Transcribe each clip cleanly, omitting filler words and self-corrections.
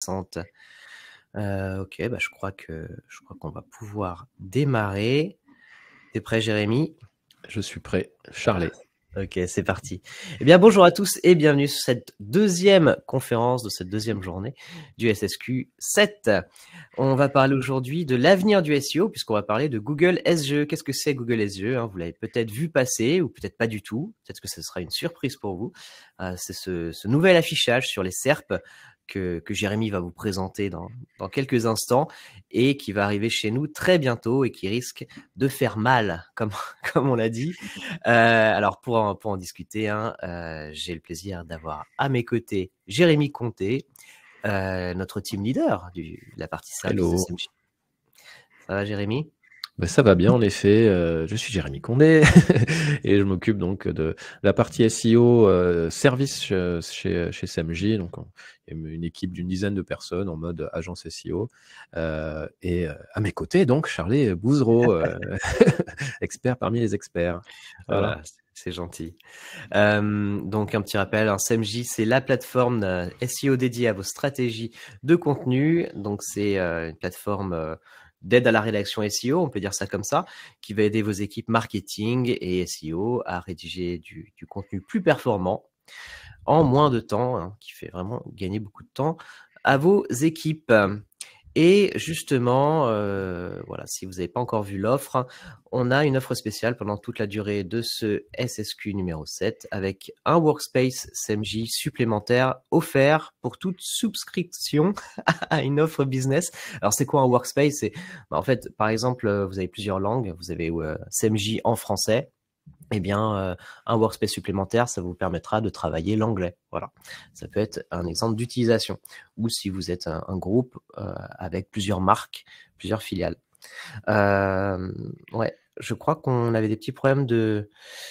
intéressante. Ok, bah, je crois qu'on va pouvoir démarrer. T'es prêt, Jérémy? Je suis prêt. Charlet. Ok, c'est parti. Eh bien, bonjour à tous et bienvenue sur cette deuxième conférence de cette deuxième journée du SSQ 7. On va parler aujourd'hui de l'avenir du SEO puisqu'on va parler de Google SEO. Qu'est-ce que c'est Google SEO, hein? Vous l'avez peut-être vu passer ou peut-être pas du tout. Peut-être que ce sera une surprise pour vous. C'est ce nouvel affichage sur les SERP que Jérémy va vous présenter dans quelques instants et qui va arriver chez nous très bientôt et qui risque de faire mal, comme on l'a dit. Alors pour en discuter, hein, j'ai le plaisir d'avoir à mes côtés Jérémy Comté, notre team leader de la partie service de Hello. SMG. Ça va, Jérémy? Ben, ça va bien, en effet. Je suis Jérémy Condé et je m'occupe donc de la partie SEO service chez SMJ. Donc, il y a une équipe d'une dizaine de personnes en mode agence SEO. Et à mes côtés, donc, Charlet Bouzereau, expert parmi les experts. Voilà. Voilà, c'est gentil. Donc un petit rappel, hein, SMJ, c'est la plateforme SEO dédiée à vos stratégies de contenu. Donc c'est une plateforme d'aide à la rédaction SEO, on peut dire ça comme ça, qui va aider vos équipes marketing et SEO à rédiger du contenu plus performant en moins de temps, hein, qui fait vraiment gagner beaucoup de temps à vos équipes. Et justement, voilà, si vous n'avez pas encore vu l'offre, on a une offre spéciale pendant toute la durée de ce SSQ numéro 7 avec un workspace SMJ supplémentaire offert pour toute souscription à une offre business. Alors, c'est quoi un workspace? En fait, par exemple, vous avez plusieurs langues. Vous avez SMJ en français. Eh bien, un workspace supplémentaire, ça vous permettra de travailler l'anglais. Voilà, ça peut être un exemple d'utilisation. Ou si vous êtes un groupe avec plusieurs marques, plusieurs filiales. Ouais, je crois qu'on avait des petits problèmes de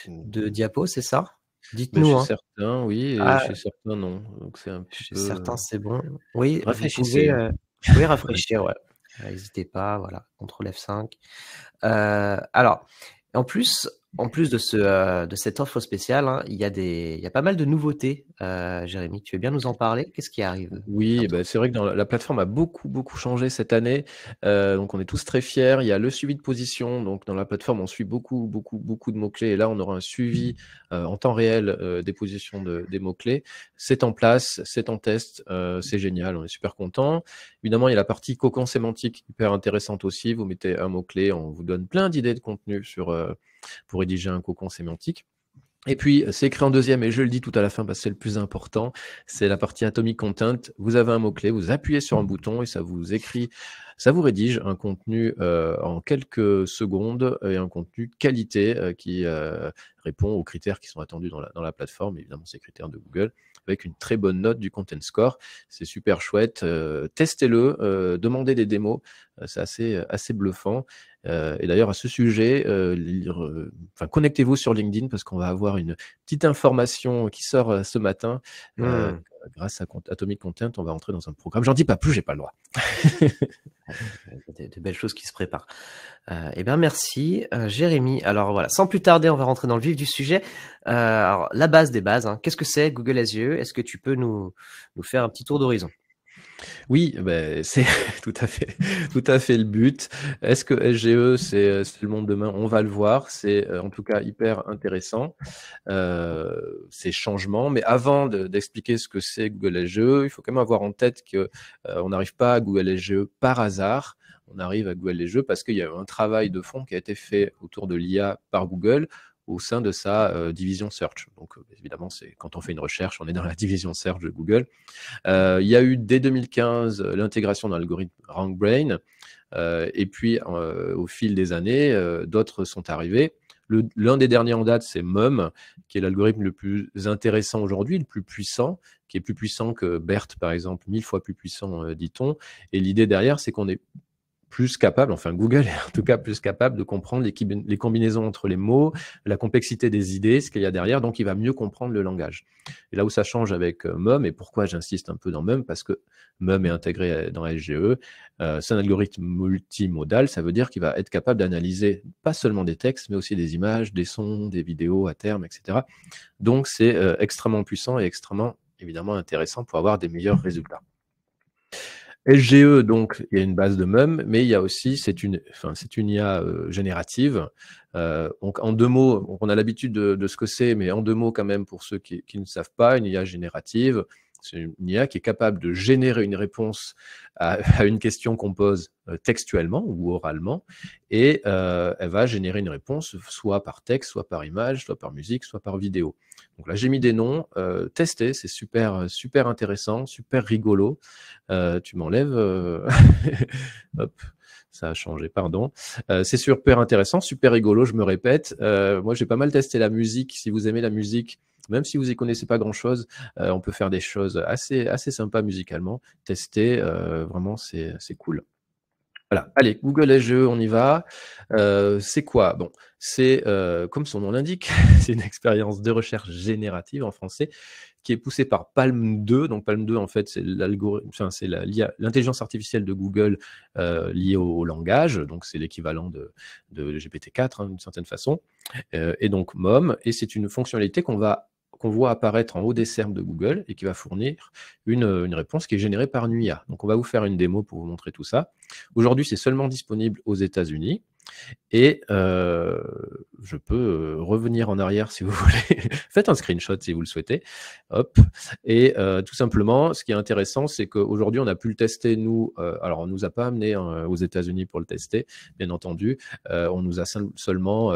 diapo, c'est ça? Dites-nous, Chez hein. certains, oui, et chez certains, non. Donc, c'est un petit Chez peu... certains, c'est bon. Oui, vous Rafraîchissez, pouvez, hein. rafraîchir, ouais. N'hésitez pas, voilà, CTRL F5. Alors, en plus de cette offre spéciale, hein, il y a pas mal de nouveautés. Jérémy, tu veux bien nous en parler? Qu'est-ce qui arrive Oui, bientôt? c'est vrai que dans la plateforme a beaucoup changé cette année. Donc on est tous très fiers. Il y a le suivi de position. Donc dans la plateforme, on suit beaucoup de mots-clés. Et là, on aura un suivi en temps réel des positions des mots-clés. C'est en place, c'est en test, c'est génial, on est super content. Évidemment, il y a la partie cocon sémantique hyper intéressante aussi. Vous mettez un mot-clé, on vous donne plein d'idées de contenu pour rédiger un cocon sémantique. Et puis, c'est écrit en deuxième, et je le dis tout à la fin parce que c'est le plus important, c'est la partie Atomic Content. Vous avez un mot-clé, vous appuyez sur un bouton et ça vous écrit, ça vous rédige un contenu en quelques secondes et un contenu de qualité qui répond aux critères qui sont attendus dans la plateforme, évidemment ces critères de Google, avec une très bonne note du Content Score. C'est super chouette. Testez-le, demandez des démos, c'est assez bluffant. Et d'ailleurs, à ce sujet, connectez-vous sur LinkedIn parce qu'on va avoir une petite information qui sort ce matin. Grâce à Atomic Content, on va entrer dans un programme. J'en dis pas plus, j'ai pas le droit. De belles choses qui se préparent. Eh bien, merci, Jérémy. Alors voilà, sans plus tarder, on va rentrer dans le vif du sujet. Alors, la base des bases, hein. Qu'est-ce que c'est Google SEO? Est-ce que tu peux nous faire un petit tour d'horizon? Oui, c'est tout à fait le but. Est-ce que SGE, c'est le monde de demain? On va le voir. C'est en tout cas hyper intéressant, ces changements. Mais avant d'expliquer ce que c'est Google SGE, il faut quand même avoir en tête que on n'arrive pas à Google SGE par hasard. On arrive à Google SGE parce qu'il y a eu un travail de fond qui a été fait autour de l'IA par Google au sein de sa division Search. Donc évidemment, c'est quand on fait une recherche, on est dans la division Search de Google. Il y a eu dès 2015 l'intégration dans l'algorithme RankBrain, et puis au fil des années, d'autres sont arrivés. L'un des derniers en date, c'est MUM, qui est l'algorithme le plus intéressant aujourd'hui, le plus puissant, qui est plus puissant que BERT, par exemple, 1000 fois plus puissant, dit-on. Et l'idée derrière, c'est qu'on est plus capable, enfin Google est en tout cas plus capable de comprendre les combinaisons entre les mots, la complexité des idées, ce qu'il y a derrière, donc il va mieux comprendre le langage. Et là où ça change avec MUM, et pourquoi j'insiste un peu dans MUM, parce que MUM est intégré dans SGE, c'est un algorithme multimodal, ça veut dire qu'il va être capable d'analyser pas seulement des textes, mais aussi des images, des sons, des vidéos à terme, etc. Donc c'est extrêmement puissant et extrêmement, évidemment, intéressant pour avoir des meilleurs résultats. SGE, donc, il y a une base de MEM, mais il y a aussi, c'est une IA générative. Donc, en 2 mots, on a l'habitude de ce que c'est, mais en 2 mots quand même pour ceux qui ne savent pas, une IA générative, c'est une IA qui est capable de générer une réponse à une question qu'on pose textuellement ou oralement, et elle va générer une réponse soit par texte, soit par image, soit par musique, soit par vidéo. Donc là, j'ai mis des noms, testez, c'est super intéressant, super rigolo. Tu m'enlèves, hop, ça a changé, pardon. C'est super intéressant, super rigolo, je me répète. Moi, j'ai pas mal testé la musique. Si vous aimez la musique, même si vous y connaissez pas grand-chose, on peut faire des choses assez sympas musicalement. Tester, vraiment, c'est cool. Voilà, allez, Google SGE, on y va. C'est quoi? Bon, c'est comme son nom l'indique, c'est une expérience de recherche générative en français qui est poussée par Palm 2. Donc Palm 2, en fait, c'est l'algorithme, enfin, c'est l'intelligence artificielle de Google liée au langage. Donc c'est l'équivalent de GPT-4 d'une certaine façon. Et donc MOM, et c'est une fonctionnalité qu'on voit apparaître en haut des SERPs de Google et qui va fournir une réponse qui est générée par une IA. Donc on va vous faire une démo pour vous montrer tout ça. Aujourd'hui, c'est seulement disponible aux États-Unis. Et je peux revenir en arrière si vous voulez. Faites un screenshot si vous le souhaitez. Hop. Et tout simplement, ce qui est intéressant, c'est qu'aujourd'hui, on a pu le tester, nous. Alors, on ne nous a pas amené aux États-Unis pour le tester, bien entendu. On nous a seulement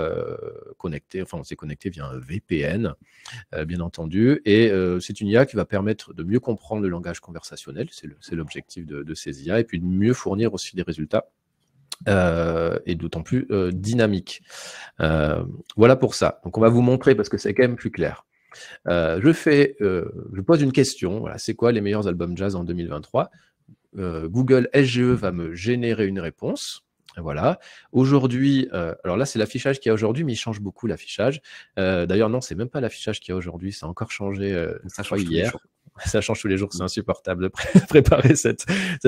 connecté, enfin, on s'est connecté via un VPN, bien entendu. Et c'est une IA qui va permettre de mieux comprendre le langage conversationnel. C'est l'objectif de ces IA. Et puis de mieux fournir aussi des résultats. Et d'autant plus dynamique. Voilà pour ça. Donc on va vous montrer parce que c'est quand même plus clair. Je pose une question. Voilà, c'est quoi les meilleurs albums jazz en 2023? Google SGE va me générer une réponse. Voilà. Aujourd'hui, alors là c'est l'affichage qu'il y a aujourd'hui, mais il change beaucoup l'affichage. D'ailleurs non, c'est même pas l'affichage qu'il y a aujourd'hui, ça a encore changé. Ça change tous les jours. Ça change tous les jours, c'est insupportable de préparer cette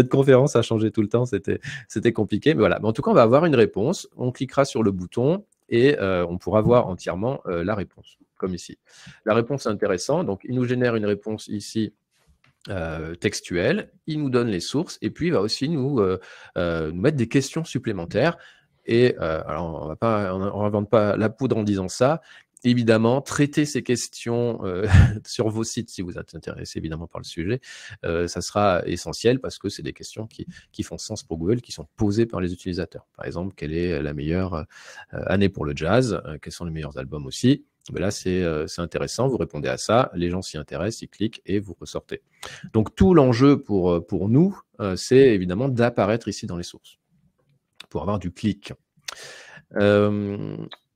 conférence, ça a changé tout le temps, c'était compliqué. Mais voilà, mais en tout cas, on va avoir une réponse, on cliquera sur le bouton et on pourra voir entièrement la réponse, comme ici. La réponse est intéressante, donc il nous génère une réponse ici textuelle, il nous donne les sources et puis il va aussi nous mettre des questions supplémentaires. Et alors, on n'invente pas la poudre en disant ça. Évidemment, traiter ces questions sur vos sites, si vous êtes intéressé évidemment par le sujet, ça sera essentiel parce que c'est des questions qui font sens pour Google, qui sont posées par les utilisateurs. Par exemple, quelle est la meilleure année pour le jazz? Quels sont les meilleurs albums aussi? Mais là, c'est intéressant, vous répondez à ça, les gens s'y intéressent, ils cliquent et vous ressortez. Donc, tout l'enjeu pour nous, c'est évidemment d'apparaître ici dans les sources, pour avoir du clic.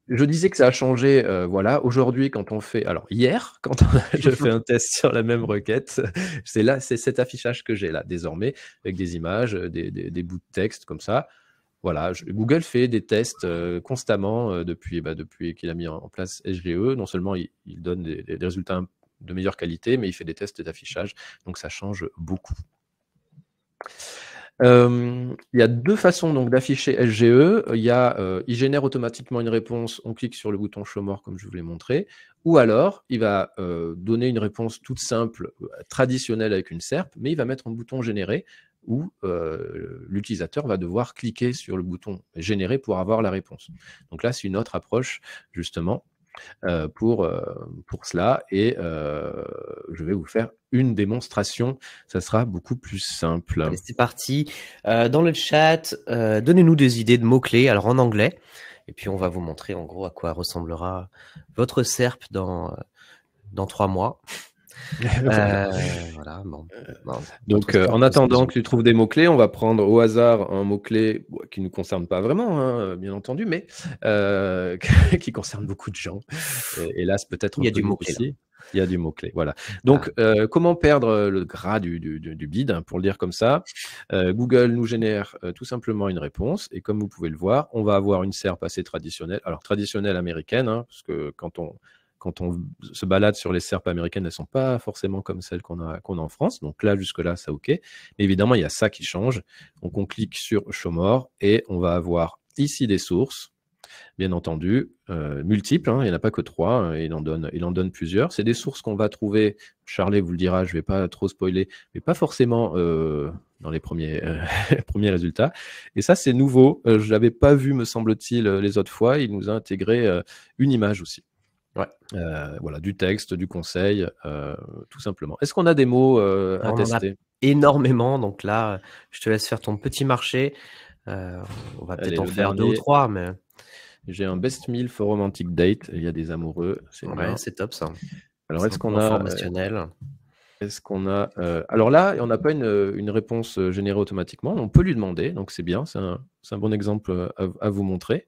Je disais que ça a changé, voilà. Aujourd'hui, quand on fait... Alors, hier, quand je fais un test sur la même requête, c'est cet affichage que j'ai là, désormais, avec des images, des bouts de texte comme ça. Voilà, Google fait des tests constamment depuis qu'il a mis en place SGE. Non seulement il donne des résultats de meilleure qualité, mais il fait des tests d'affichage. Donc, ça change beaucoup. Il y a 2 façons donc d'afficher SGE. Il génère automatiquement une réponse, on clique sur le bouton Show More comme je vous l'ai montré, ou alors il va donner une réponse toute simple, traditionnelle avec une SERP, mais il va mettre un bouton générer où l'utilisateur va devoir cliquer sur le bouton générer pour avoir la réponse. Donc là, c'est une autre approche justement pour cela, et je vais vous faire une démonstration, ça sera beaucoup plus simple. Allez, c'est parti. Dans le chat, donnez-nous des idées de mots-clés, alors en anglais, et puis on va vous montrer en gros à quoi ressemblera votre SERP dans 3 mois. Voilà, bon. Donc, en attendant que tu trouves des mots-clés, on va prendre au hasard un mot-clé qui ne nous concerne pas vraiment, hein, bien entendu, mais qui concerne beaucoup de gens. Et hélas, peut-être un peu nous aussi. Il y a du mot-clé, voilà. Donc, comment perdre le gras du bid, hein, pour le dire comme ça? Google nous génère tout simplement une réponse, et comme vous pouvez le voir, on va avoir une SERP assez traditionnelle, alors traditionnelle américaine, hein, parce que quand on se balade sur les SERP américaines, elles ne sont pas forcément comme celles qu'on a en France. Donc là, jusque-là, ça OK. Mais évidemment, il y a ça qui change. Donc, on clique sur Show More et on va avoir ici des sources. bien entendu, multiples, hein, il n'y en a pas que 3, il en donne plusieurs. C'est des sources qu'on va trouver, Charlet vous le dira, je ne vais pas trop spoiler, mais pas forcément dans les premiers, premiers résultats. Et ça, c'est nouveau. Je ne l'avais pas vu, me semble-t-il, les autres fois. Il nous a intégré une image aussi. Ouais. Voilà, du texte, du conseil, tout simplement. Est-ce qu'on a des mots à tester? Énormément, donc là, je te laisse faire ton petit marché. On va peut-être Allez, en le faire 2 ou dernier, 3, mais j'ai un best meal for romantic date. Il y a des amoureux, c'est ouais, bien. c'est top ça. Alors, C'est un peu informationnel. Alors là, on n'a pas une réponse générée automatiquement. On peut lui demander, donc c'est bien. C'est un bon exemple à vous montrer.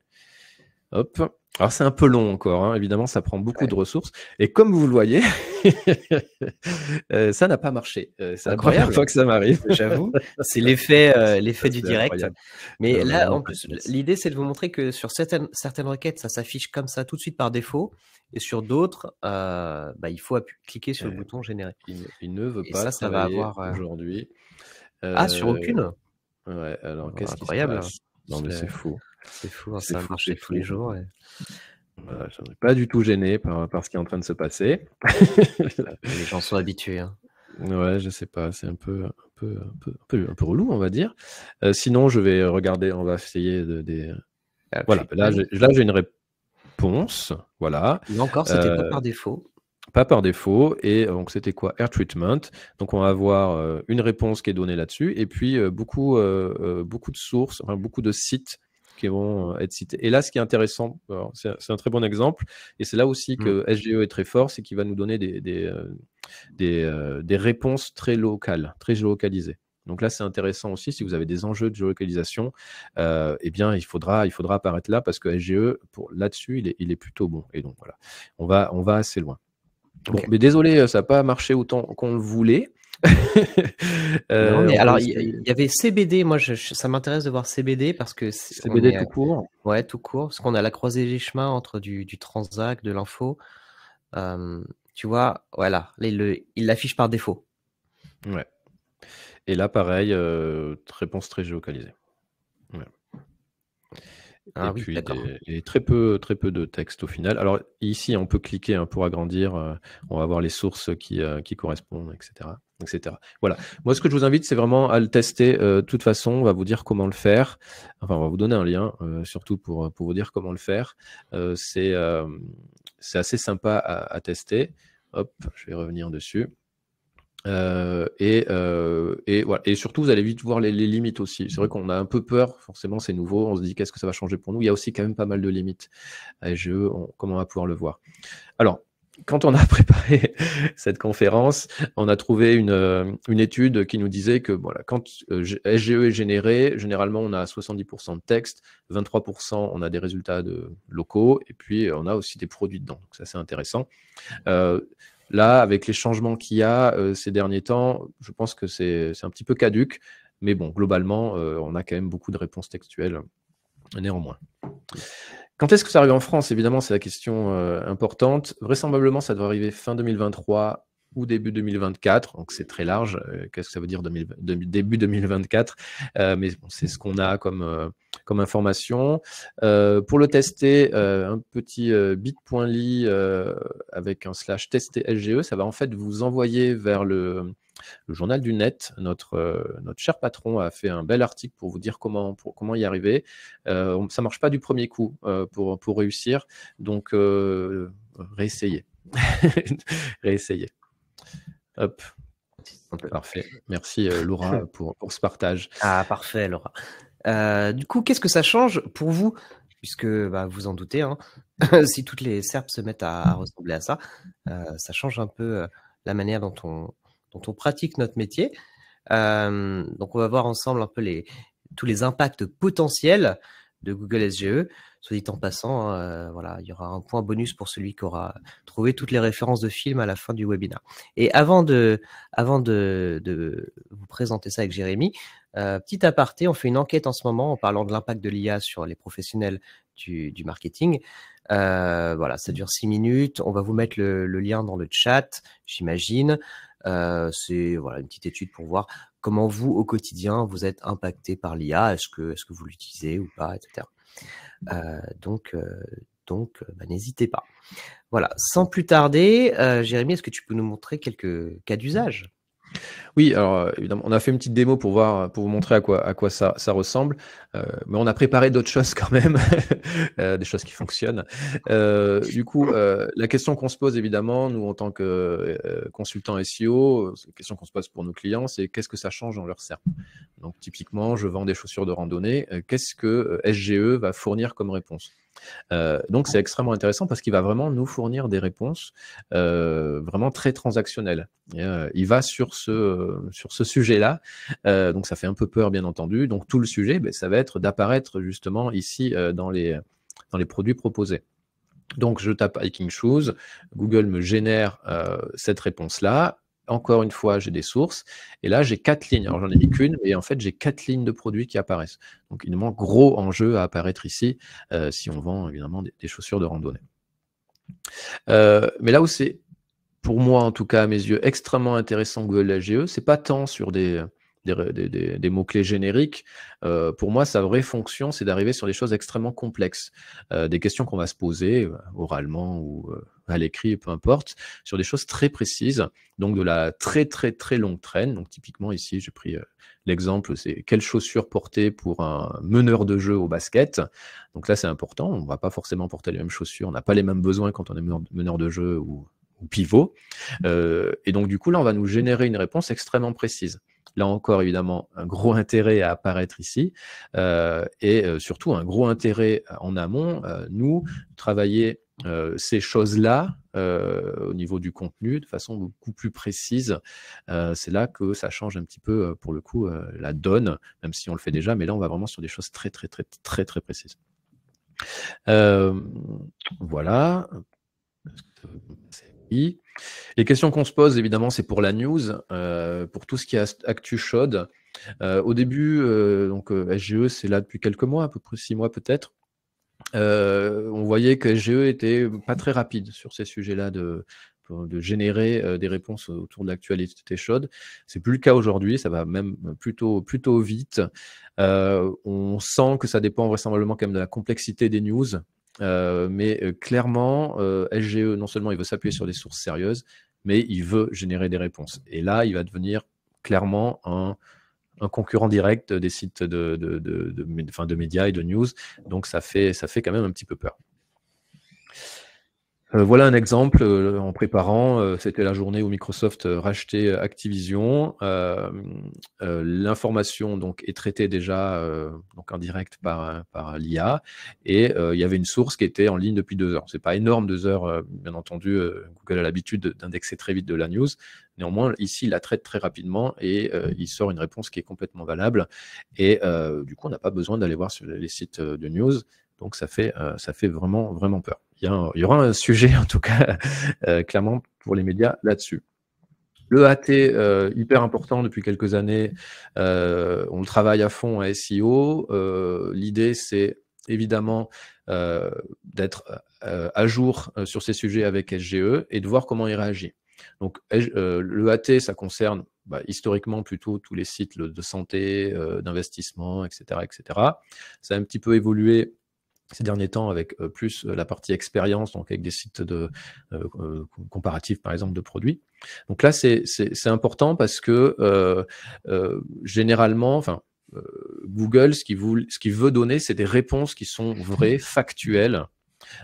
Hop. Alors, c'est un peu long encore, hein. Évidemment, ça prend beaucoup de ressources. Et comme vous le voyez, ça n'a pas marché. C'est la première fois que ça m'arrive. J'avoue, c'est l'effet Ça, du c'est direct. incroyable. Mais Non, là, vraiment en pas de plus, chance. l'idée, c'est de vous montrer que sur certaines requêtes, ça s'affiche comme ça tout de suite par défaut. Et sur d'autres, il faut cliquer sur le bouton générer. Il ne veut Et pas ça va travailler avoir. aujourd'hui. Ah, sur aucune? Ouais, alors qu'est-ce qui se Incroyable. passe? Non, mais c'est fou. C'est fou, hein, C'est ça fou, marche c'est tous les fou. jours. Voilà, je n'ai pas du tout gêné par ce qui est en train de se passer. Les gens sont habitués, hein. Ouais, je sais pas, c'est un peu relou, on va dire. Sinon, je vais regarder, on va essayer voilà, là, j'ai une réponse, voilà. Là encore, c'était pas par défaut. Pas par défaut. Et donc, c'était quoi? Air treatment. Donc, on va avoir une réponse qui est donnée là-dessus, et puis beaucoup de sources, enfin, beaucoup de sites qui vont être cités. Et là, ce qui est intéressant, c'est un très bon exemple, et c'est là aussi que SGE est très fort, c'est qu'il va nous donner des réponses très locales, très géolocalisées. Donc là, c'est intéressant aussi, si vous avez des enjeux de géolocalisation, eh bien, il faudra apparaître là, parce que SGE, là-dessus, il est plutôt bon. Et donc, voilà, on va assez loin. Bon, Ok. mais désolé, ça n'a pas marché autant qu'on le voulait. Non, mais On peut alors, essayer. il y avait CBD. Moi, ça m'intéresse de voir CBD parce que on CBD est, tout court. ouais, tout court, parce qu'on a la croisée des chemins entre du transac, de l'info. Tu vois, voilà, il l'affiche par défaut. Ouais. Et là, pareil, réponse très géolocalisée. Ouais. Ah Et oui, puis d'accord. très peu de texte au final. Alors ici, on peut cliquer pour agrandir. On va voir les sources qui correspondent, etc., etc. Voilà. Moi, ce que je vous invite, c'est vraiment à le tester. De toute façon, on va vous dire comment le faire. Enfin, on va vous donner un lien, surtout pour vous dire comment le faire. C'est assez sympa à tester. Hop, je vais revenir dessus. Et voilà. Et surtout, vous allez vite voir les limites aussi. C'est vrai qu'on a un peu peur, forcément, c'est nouveau. On se dit qu'est-ce que ça va changer pour nous. Il y a aussi quand même pas mal de limites à SGE, comment on va pouvoir le voir. Alors, quand on a préparé cette conférence, on a trouvé une étude qui nous disait que voilà, quand SGE est généré, généralement on a 70% de texte, 23% on a des résultats locaux, et puis on a aussi des produits dedans. Donc ça, c'est intéressant. Là, avec les changements qu'il y a ces derniers temps, je pense que c'est un petit peu caduc, mais bon, globalement, on a quand même beaucoup de réponses textuelles néanmoins. Quand est-ce que ça arrive en France? Évidemment, c'est la question importante. Vraisemblablement, ça doit arriver fin 2023 ou début 2024, donc c'est très large. Qu'est-ce que ça veut dire début 2024? Mais bon, c'est ce qu'on a comme information. Pour le tester, un petit bit.ly avec un / tester SGE, ça va en fait vous envoyer vers le journal du net. Notre cher patron a fait un bel article pour vous dire comment y arriver. Ça ne marche pas du premier coup pour réussir, donc réessayez. Réessayez. Hop. Parfait. Merci Laura pour ce partage. Ah, parfait, Laura. Du coup, qu'est-ce que ça change pour vous? Puisque vous en doutez, hein, si toutes les SERPs se mettent à ressembler à ça, ça change un peu la manière dont on pratique notre métier. Donc, on va voir ensemble un peu tous les impacts potentiels de Google SGE. Soit dit en passant, voilà, il y aura un point bonus pour celui qui aura trouvé toutes les références de films à la fin du webinaire. Et avant de vous présenter ça avec Jérémy, petit aparté, on fait une enquête en ce moment en parlant de l'impact de l'IA sur les professionnels du marketing. Voilà, ça dure 6 minutes. On va vous mettre le lien dans le chat, j'imagine. C'est voilà, une petite étude pour voir comment vous, au quotidien, vous êtes impacté par l'IA. Est-ce que vous l'utilisez ou pas, etc. Donc, n'hésitez pas. Voilà, sans plus tarder, Jérémy, est-ce que tu peux nous montrer quelques cas d'usage? Oui, alors évidemment, on a fait une petite démo pour vous montrer à quoi ça ressemble, mais on a préparé d'autres choses quand même, des choses qui fonctionnent. Du coup, la question qu'on se pose évidemment, nous en tant que consultants SEO, c'est une question qu'on se pose pour nos clients, c'est qu'est-ce que ça change dans leur SERP? Donc typiquement, je vends des chaussures de randonnée, qu'est-ce que SGE va fournir comme réponse? Donc c'est extrêmement intéressant parce qu'il va vraiment nous fournir des réponses vraiment très transactionnelles. Et, il va sur ce sujet-là, donc ça fait un peu peur bien entendu. Donc tout le sujet, ça va être d'apparaître justement ici dans les produits proposés. Donc je tape hiking shoes, Google me génère cette réponse-là. Encore une fois, j'ai des sources. Et là, j'ai 4 lignes. Alors, j'en ai mis qu'une, mais en fait, j'ai 4 lignes de produits qui apparaissent. Donc, il nous manque gros enjeu à apparaître ici, si on vend évidemment des chaussures de randonnée. Mais là où c'est, pour moi en tout cas, à mes yeux, extrêmement intéressant Google AGE, c'est pas tant sur des mots-clés génériques. Pour moi, sa vraie fonction, c'est d'arriver sur des choses extrêmement complexes, des questions qu'on va se poser oralement ou à l'écrit, peu importe, sur des choses très précises, donc de la très très très longue traîne. Donc typiquement ici, j'ai pris l'exemple, c'est quelles chaussures porter pour un meneur de jeu au basket. Donc là, c'est important, on ne va pas forcément porter les mêmes chaussures, on n'a pas les mêmes besoins quand on est meneur de jeu ou pivot. Et donc du coup, là, on va nous générer une réponse extrêmement précise. Là encore, évidemment, un gros intérêt à apparaître ici et surtout un gros intérêt en amont, nous, travailler ces choses-là au niveau du contenu de façon beaucoup plus précise. C'est là que ça change un petit peu, pour le coup, la donne, même si on le fait déjà, mais là, on va vraiment sur des choses très, très, très, très, très précises. Voilà. Oui. Les questions qu'on se pose, évidemment, c'est pour la news, pour tout ce qui est actu chaude. Au début, donc SGE, c'est là depuis quelques mois, à peu près 6 mois peut-être. On voyait que SGE était pas très rapide sur ces sujets-là de générer des réponses autour de l'actualité chaude. C'est plus le cas aujourd'hui, ça va même plutôt vite. On sent que ça dépend vraisemblablement quand même de la complexité des news. Mais clairement, SGE, non seulement il veut s'appuyer sur des sources sérieuses, mais il veut générer des réponses. Et là, il va devenir clairement un concurrent direct des sites de médias et de news. Donc ça fait quand même un petit peu peur. Voilà un exemple en préparant, c'était la journée où Microsoft rachetait Activision. L'information donc est traitée déjà donc en direct par l'IA et il y avait une source qui était en ligne depuis 2 heures. C'est pas énorme 2 heures, bien entendu, Google a l'habitude d'indexer très vite de la news. Néanmoins, ici, il la traite très rapidement et il sort une réponse qui est complètement valable. Et du coup, on n'a pas besoin d'aller voir sur les sites de news. Donc ça fait vraiment, vraiment peur. Il y aura un sujet, en tout cas, clairement, pour les médias là-dessus. Le AT, hyper important depuis quelques années, on le travaille à fond à SEO. L'idée, c'est évidemment d'être à jour sur ces sujets avec SGE et de voir comment il réagit. Donc, le AT, ça concerne historiquement plutôt tous les sites de santé, d'investissement, etc., etc. Ça a un petit peu évolué ces derniers temps avec plus la partie expérience, donc avec des sites de comparatifs par exemple de produits. Donc là c'est important parce que généralement, enfin Google, ce qu'il veut donner, c'est des réponses qui sont vraies, factuelles,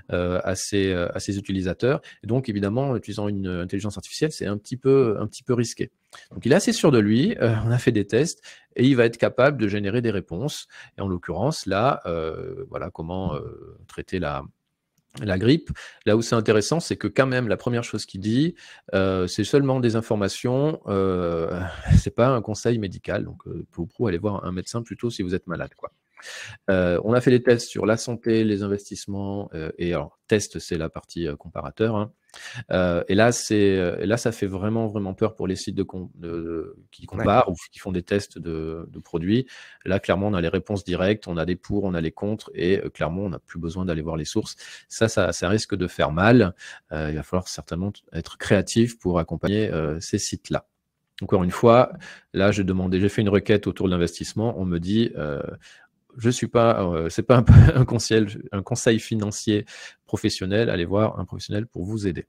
à ses utilisateurs. Et donc, évidemment, en utilisant une intelligence artificielle, c'est un petit peu risqué. Donc, il est assez sûr de lui. On a fait des tests et il va être capable de générer des réponses. Et en l'occurrence, là, voilà comment traiter la grippe. Là où c'est intéressant, c'est que quand même, la première chose qu'il dit, c'est seulement des informations, c'est pas un conseil médical. Donc, pour aller voir un médecin plutôt si vous êtes malade, quoi. On a fait des tests sur la santé, les investissements, et alors, test, c'est la partie comparateur, hein. Et là, ça fait vraiment, vraiment peur pour les sites qui comparent ou qui font des tests de produits. Là, clairement, on a les réponses directes, on a des pour, on a les contre, et clairement, on n'a plus besoin d'aller voir les sources. Ça risque de faire mal. Il va falloir certainement être créatif pour accompagner ces sites-là. Encore une fois, là, j'ai fait une requête autour de l'investissement. On me dit je suis pas, c'est pas un conseil financier professionnel. Allez voir un professionnel pour vous aider.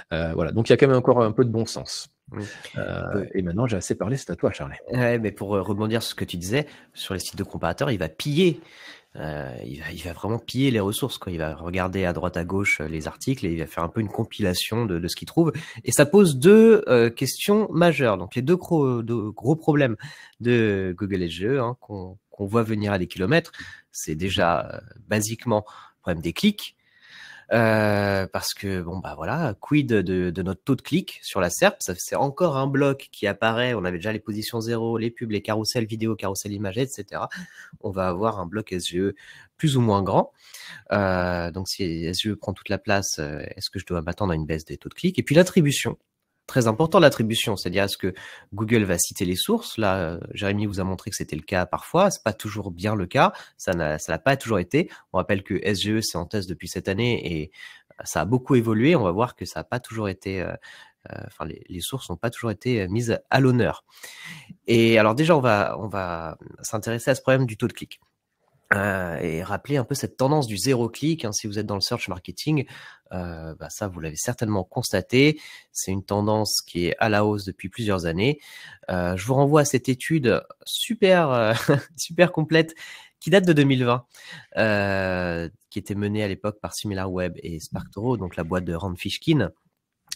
Voilà, donc il y a quand même encore un peu de bon sens. Et maintenant, j'ai assez parlé, c'est à toi, Charlie. Ouais, mais pour rebondir sur ce que tu disais, sur les sites de comparateurs, il va piller. Il va vraiment piller les ressources, quoi. Il va regarder à droite à gauche les articles et il va faire un peu une compilation de ce qu'il trouve. Et ça pose deux questions majeures. Donc les deux gros problèmes de Google SGE, hein, qu'on voit venir à des kilomètres, c'est déjà basiquement le problème des clics. Parce que bon bah voilà, quid de notre taux de clic sur la SERP, c'est encore un bloc qui apparaît. On avait déjà les positions 0, les pubs, les carousels vidéo, carousels images, etc. On va avoir un bloc SGE plus ou moins grand. Donc si SGE prend toute la place, est-ce que je dois m'attendre à une baisse des taux de clic? Et puis l'attribution. Très important l'attribution, c'est-à-dire est-ce que Google va citer les sources? Là, Jérémy vous a montré que c'était le cas parfois, c'est pas toujours bien le cas, ça n'a pas toujours été. On rappelle que SGE c'est en test depuis cette année et ça a beaucoup évolué. On va voir que ça n'a pas toujours été, enfin les sources n'ont pas toujours été mises à l'honneur. Et alors déjà on va s'intéresser à ce problème du taux de clic. Et rappeler un peu cette tendance du zéro clic, hein, si vous êtes dans le search marketing, bah ça vous l'avez certainement constaté, c'est une tendance qui est à la hausse depuis plusieurs années. Je vous renvoie à cette étude super super complète qui date de 2020, qui était menée à l'époque par SimilarWeb et SparkToro, donc la boîte de Rand Fishkin.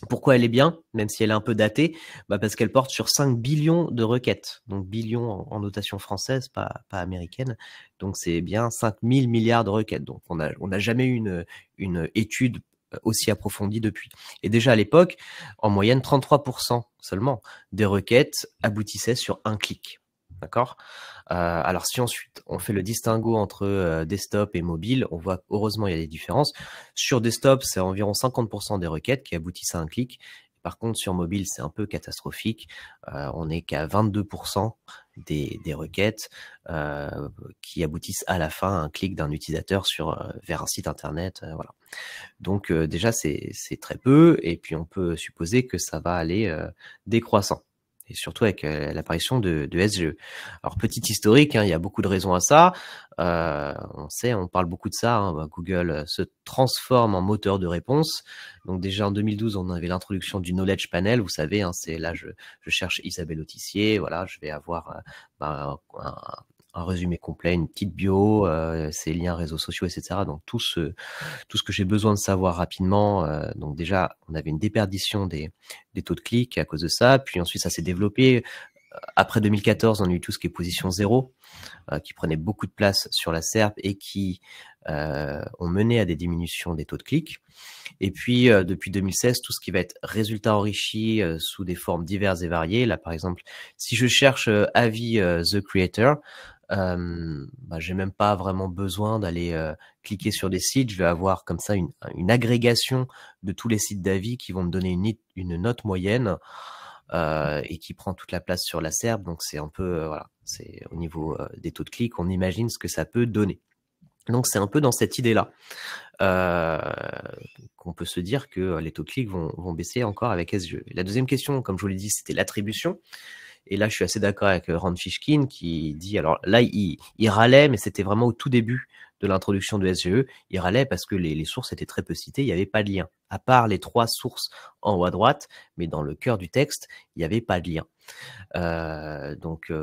Pourquoi elle est bien, même si elle est un peu datée? Bah parce qu'elle porte sur 5 billions de requêtes. Donc billions en notation française, pas américaine. Donc c'est bien 5000 milliards de requêtes. Donc on n'a jamais eu une étude aussi approfondie depuis. Et déjà à l'époque, en moyenne, 33% seulement des requêtes aboutissaient sur un clic. D'accord? Alors si ensuite on fait le distinguo entre desktop et mobile, on voit heureusement il y a des différences. Sur desktop, c'est environ 50% des requêtes qui aboutissent à un clic. Par contre, sur mobile, c'est un peu catastrophique. On n'est qu'à 22% des requêtes qui aboutissent à la fin à un clic d'un utilisateur vers un site internet. Voilà. Donc déjà, c'est très peu. Et puis on peut supposer que ça va aller décroissant. Et surtout avec l'apparition de SGE. Alors, petit historique, hein, il y a beaucoup de raisons à ça. On parle beaucoup de ça. Hein, Google se transforme en moteur de réponse. Donc déjà en 2012, on avait l'introduction du Knowledge Panel. Vous savez, hein, c'est là, je cherche Isabelle Autissier. Voilà, je vais avoir un résumé complet, une petite bio, ses liens réseaux sociaux, etc. Donc tout ce que j'ai besoin de savoir rapidement. Donc déjà, on avait une déperdition des taux de clic à cause de ça. Puis ensuite, ça s'est développé. Après 2014, on a eu tout ce qui est position 0, qui prenait beaucoup de place sur la SERP et qui ont mené à des diminutions des taux de clic. Et puis, depuis 2016, tout ce qui va être résultat enrichi sous des formes diverses et variées. Là, par exemple, si je cherche avis The Creator, j'ai même pas vraiment besoin d'aller cliquer sur des sites. Je vais avoir comme ça une agrégation de tous les sites d'avis qui vont me donner une note moyenne et qui prend toute la place sur la SERP. Donc c'est un peu voilà, c'est au niveau des taux de clic, on imagine ce que ça peut donner. Donc c'est un peu dans cette idée-là qu'on peut se dire que les taux de clic vont baisser encore avec SGE. La deuxième question, comme je vous l'ai dit, c'était l'attribution. Et là, je suis assez d'accord avec Rand Fishkin qui dit, alors là, il râlait, mais c'était vraiment au tout début de l'introduction de SGE. Il râlait parce que les sources étaient très peu citées, il n'y avait pas de lien. À part les 3 sources en haut à droite, mais dans le cœur du texte, il n'y avait pas de lien. Donc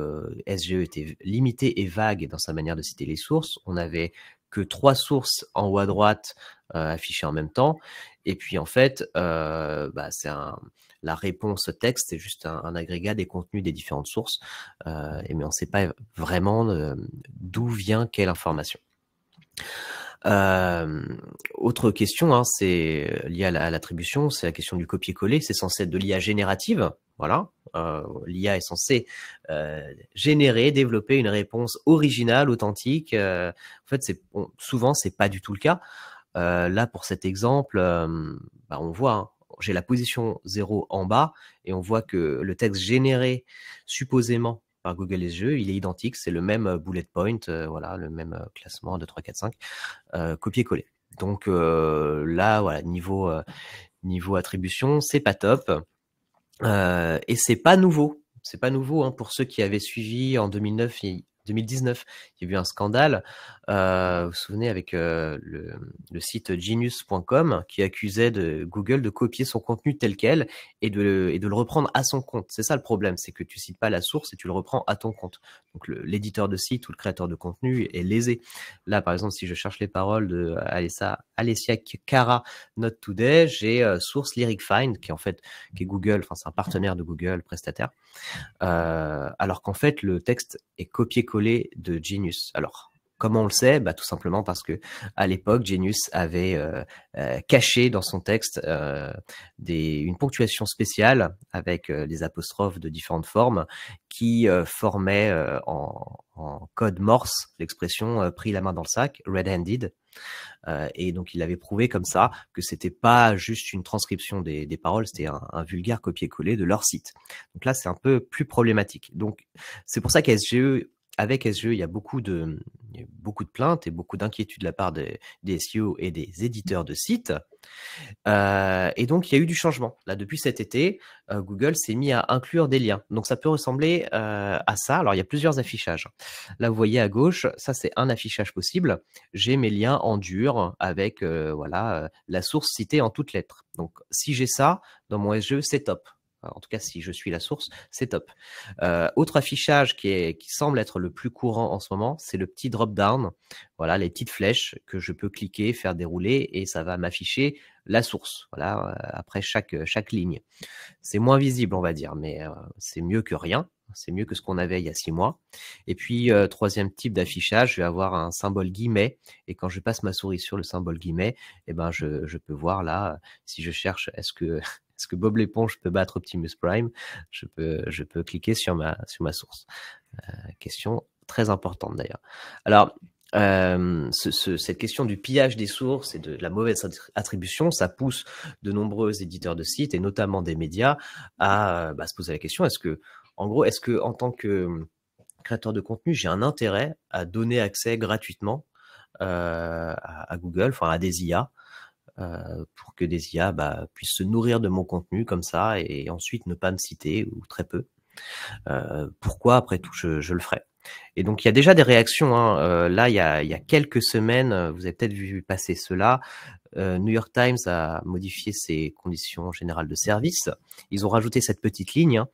SGE était limité et vague dans sa manière de citer les sources. On n'avait que 3 sources en haut à droite affichées en même temps. Et puis en fait, la réponse texte, c'est juste un agrégat des contenus des différentes sources, mais on ne sait pas vraiment d'où vient quelle information. Autre question, hein, c'est lié à l'attribution, c'est la question du copier-coller. C'est censé être de l'IA générative. Voilà, l'IA est censée générer, développer une réponse originale, authentique. En fait, souvent, c'est pas du tout le cas. Là, pour cet exemple, on voit, hein, j'ai la position 0 en bas et on voit que le texte généré supposément par Google SGE, il est identique, c'est le même bullet point, voilà, le même classement 2, 3, 4, 5, copier-coller. Donc là, voilà, niveau attribution, c'est pas top. Et c'est pas nouveau. C'est pas nouveau hein, pour ceux qui avaient suivi en 2009 2019, il y a eu un scandale, vous vous souvenez avec le site genius.com qui accusait Google de copier son contenu tel quel et de le reprendre à son compte. C'est ça le problème, c'est que tu cites pas la source et tu le reprends à ton compte. Donc l'éditeur de site ou le créateur de contenu est lésé. Là, par exemple, si je cherche les paroles de Alessia Cara Not Today, j'ai source Lyric Find qui est Google, enfin c'est un partenaire de Google, prestataire. Alors qu'en fait, le texte est copié-collé de Genius. Alors, comment on le sait? Bah, tout simplement parce que à l'époque, Genius avait caché dans son texte une ponctuation spéciale avec des apostrophes de différentes formes qui formaient en code Morse l'expression pris la main dans le sac, red-handed. Et donc, il avait prouvé comme ça que c'était pas juste une transcription des paroles, c'était un vulgaire copier-coller de leur site. Donc là, c'est un peu plus problématique. Donc, c'est pour ça avec SGE, il y a beaucoup de plaintes et beaucoup d'inquiétudes de la part des SEO et des éditeurs de sites. Et donc, il y a eu du changement. Là, depuis cet été, Google s'est mis à inclure des liens. Donc, ça peut ressembler à ça. Alors, il y a plusieurs affichages. Là, vous voyez à gauche, ça, c'est un affichage possible. J'ai mes liens en dur avec la source citée en toutes lettres. Donc, si j'ai ça dans mon SGE, c'est top. En tout cas, si je suis la source, c'est top. Autre affichage qui semble être le plus courant en ce moment, c'est le petit drop-down. Voilà, les petites flèches que je peux cliquer, faire dérouler et ça va m'afficher la source. Voilà, après chaque ligne. C'est moins visible, on va dire, mais c'est mieux que rien. C'est mieux que ce qu'on avait il y a 6 mois. Et puis, troisième type d'affichage, je vais avoir un symbole guillemet. Et quand je passe ma souris sur le symbole guillemet, eh ben, je peux voir là, si je cherche, est-ce que Bob l'éponge peut battre Optimus Prime? Je peux cliquer sur ma source. Question très importante d'ailleurs. Alors, cette question du pillage des sources et de la mauvaise attribution, ça pousse de nombreux éditeurs de sites et notamment des médias à se poser la question, est-ce que en tant que créateur de contenu, j'ai un intérêt à donner accès gratuitement à Google, enfin à des IA, pour que des IA puissent se nourrir de mon contenu comme ça et ensuite ne pas me citer ou très peu. Pourquoi après tout je le ferai? Et donc il y a déjà des réactions, hein. Là il y a quelques semaines, vous avez peut-être vu passer cela. New York Times a modifié ses conditions générales de service. Ils ont rajouté cette petite ligne,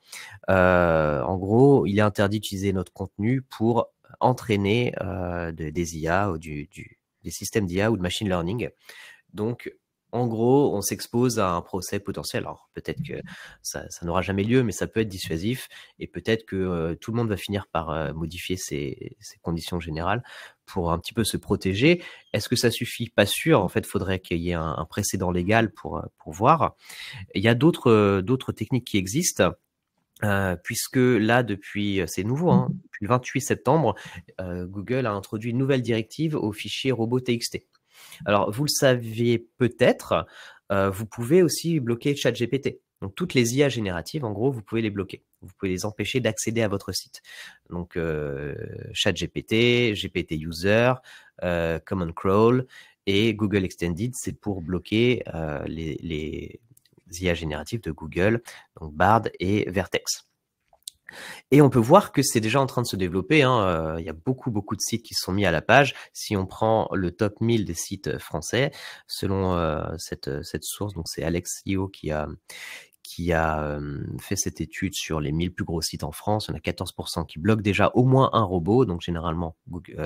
hein. En gros, il est interdit d'utiliser notre contenu pour entraîner des IA ou des systèmes d'IA ou de machine learning. Donc, en gros, on s'expose à un procès potentiel. Alors, peut-être que ça n'aura jamais lieu, mais ça peut être dissuasif. Et peut-être que tout le monde va finir par modifier ses conditions générales pour un petit peu se protéger. Est-ce que ça suffit? Pas sûr. En fait, il faudrait qu'il y ait un précédent légal pour voir. Il y a d'autres techniques qui existent. Puisque là, c'est nouveau, hein, depuis le 28 septembre, Google a introduit une nouvelle directive au fichier robot.txt. Alors, vous le saviez peut-être, vous pouvez aussi bloquer ChatGPT. Donc, toutes les IA génératives, en gros, vous pouvez les bloquer. Vous pouvez les empêcher d'accéder à votre site. Donc, ChatGPT, GPT User, Common Crawl et Google Extended, c'est pour bloquer les IA génératives de Google, donc Bard et Vertex. Et on peut voir que c'est déjà en train de se développer, hein. Il y a beaucoup de sites qui se sont mis à la page. Si on prend le top 1000 des sites français, selon cette source, donc c'est Alexio qui a fait cette étude sur les 1000 plus gros sites en France. Il y en a 14% qui bloquent déjà au moins un robot, donc généralement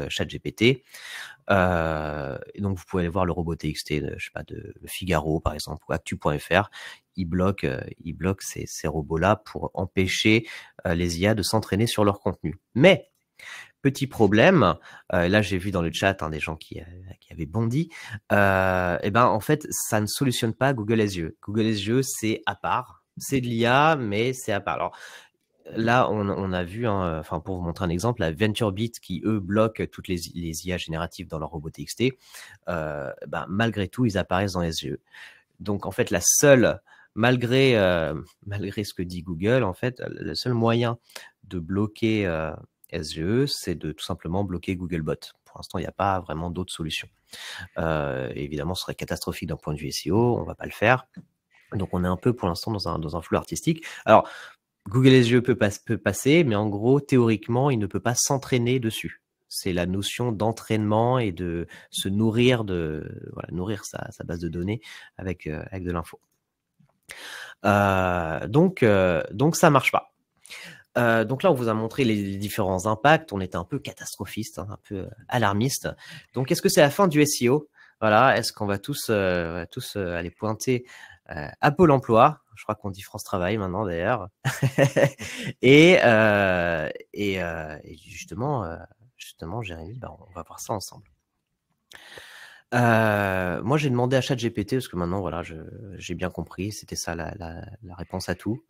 ChatGPT. Et donc vous pouvez aller voir le robot TXT de Figaro par exemple ou Actu.fr. Ils bloquent ces robots-là pour empêcher les IA de s'entraîner sur leur contenu. Mais petit problème, là j'ai vu dans le chat des gens qui avaient bondi, en fait ça ne solutionne pas Google SGE. Google SGE c'est à part, c'est de l'IA mais c'est à part. Alors là on a vu, enfin pour vous montrer un exemple, la VentureBeat qui eux bloquent toutes les IA génératives dans leur robot TXT, malgré tout ils apparaissent dans SGE. Donc en fait malgré ce que dit Google, en fait le seul moyen de bloquer SGE, c'est de tout simplement bloquer Googlebot. Pour l'instant, il n'y a pas vraiment d'autres solutions. Évidemment, ce serait catastrophique d'un point de vue SEO, on ne va pas le faire. Donc, on est un peu pour l'instant dans un flou artistique. Alors, Google SEO peut passer, mais en gros, théoriquement, il ne peut pas s'entraîner dessus. C'est la notion d'entraînement et de se nourrir nourrir sa base de données avec de l'info. Donc ça marche pas. Donc là, on vous a montré les différents impacts. On était un peu catastrophiste, hein, un peu alarmiste. Donc, est-ce que c'est la fin du SEO? Voilà. Est-ce qu'on va tous aller pointer à Pôle emploi? Je crois qu'on dit France Travail maintenant, d'ailleurs. Et justement, Jérémy, on va voir ça ensemble. Moi, j'ai demandé à ChatGPT parce que maintenant, voilà, j'ai bien compris. C'était ça la réponse à tout.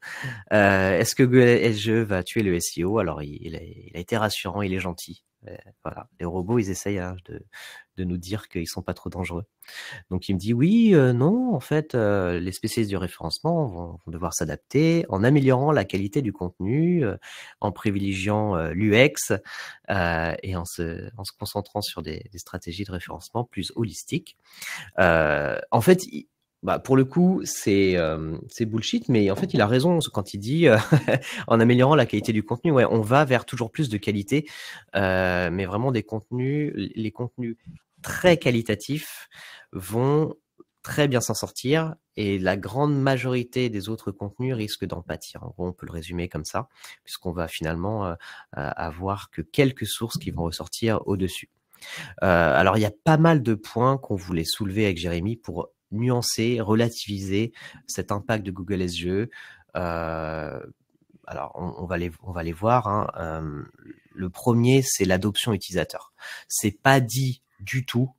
Est-ce que Google SEO va tuer le SEO? Alors, il a été rassurant, il est gentil. Voilà, les robots, ils essayent de nous dire qu'ils sont pas trop dangereux. Donc, il me dit oui, non, en fait, les spécialistes du référencement vont devoir s'adapter en améliorant la qualité du contenu, en privilégiant l'UX et en se concentrant sur des stratégies de référencement plus holistiques. En fait, pour le coup, c'est bullshit, mais en fait, il a raison quand il dit en améliorant la qualité du contenu. Ouais, on va vers toujours plus de qualité, mais vraiment les contenus très qualitatifs vont très bien s'en sortir et la grande majorité des autres contenus risquent d'en pâtir. En gros, on peut le résumer comme ça, puisqu'on va finalement avoir que quelques sources qui vont ressortir au-dessus. Alors, il y a pas mal de points qu'on voulait soulever avec Jérémy pour nuancer, relativiser cet impact de Google SEO. Alors, on va les voir. Hein. Le premier, c'est l'adoption utilisateur. C'est pas dit du tout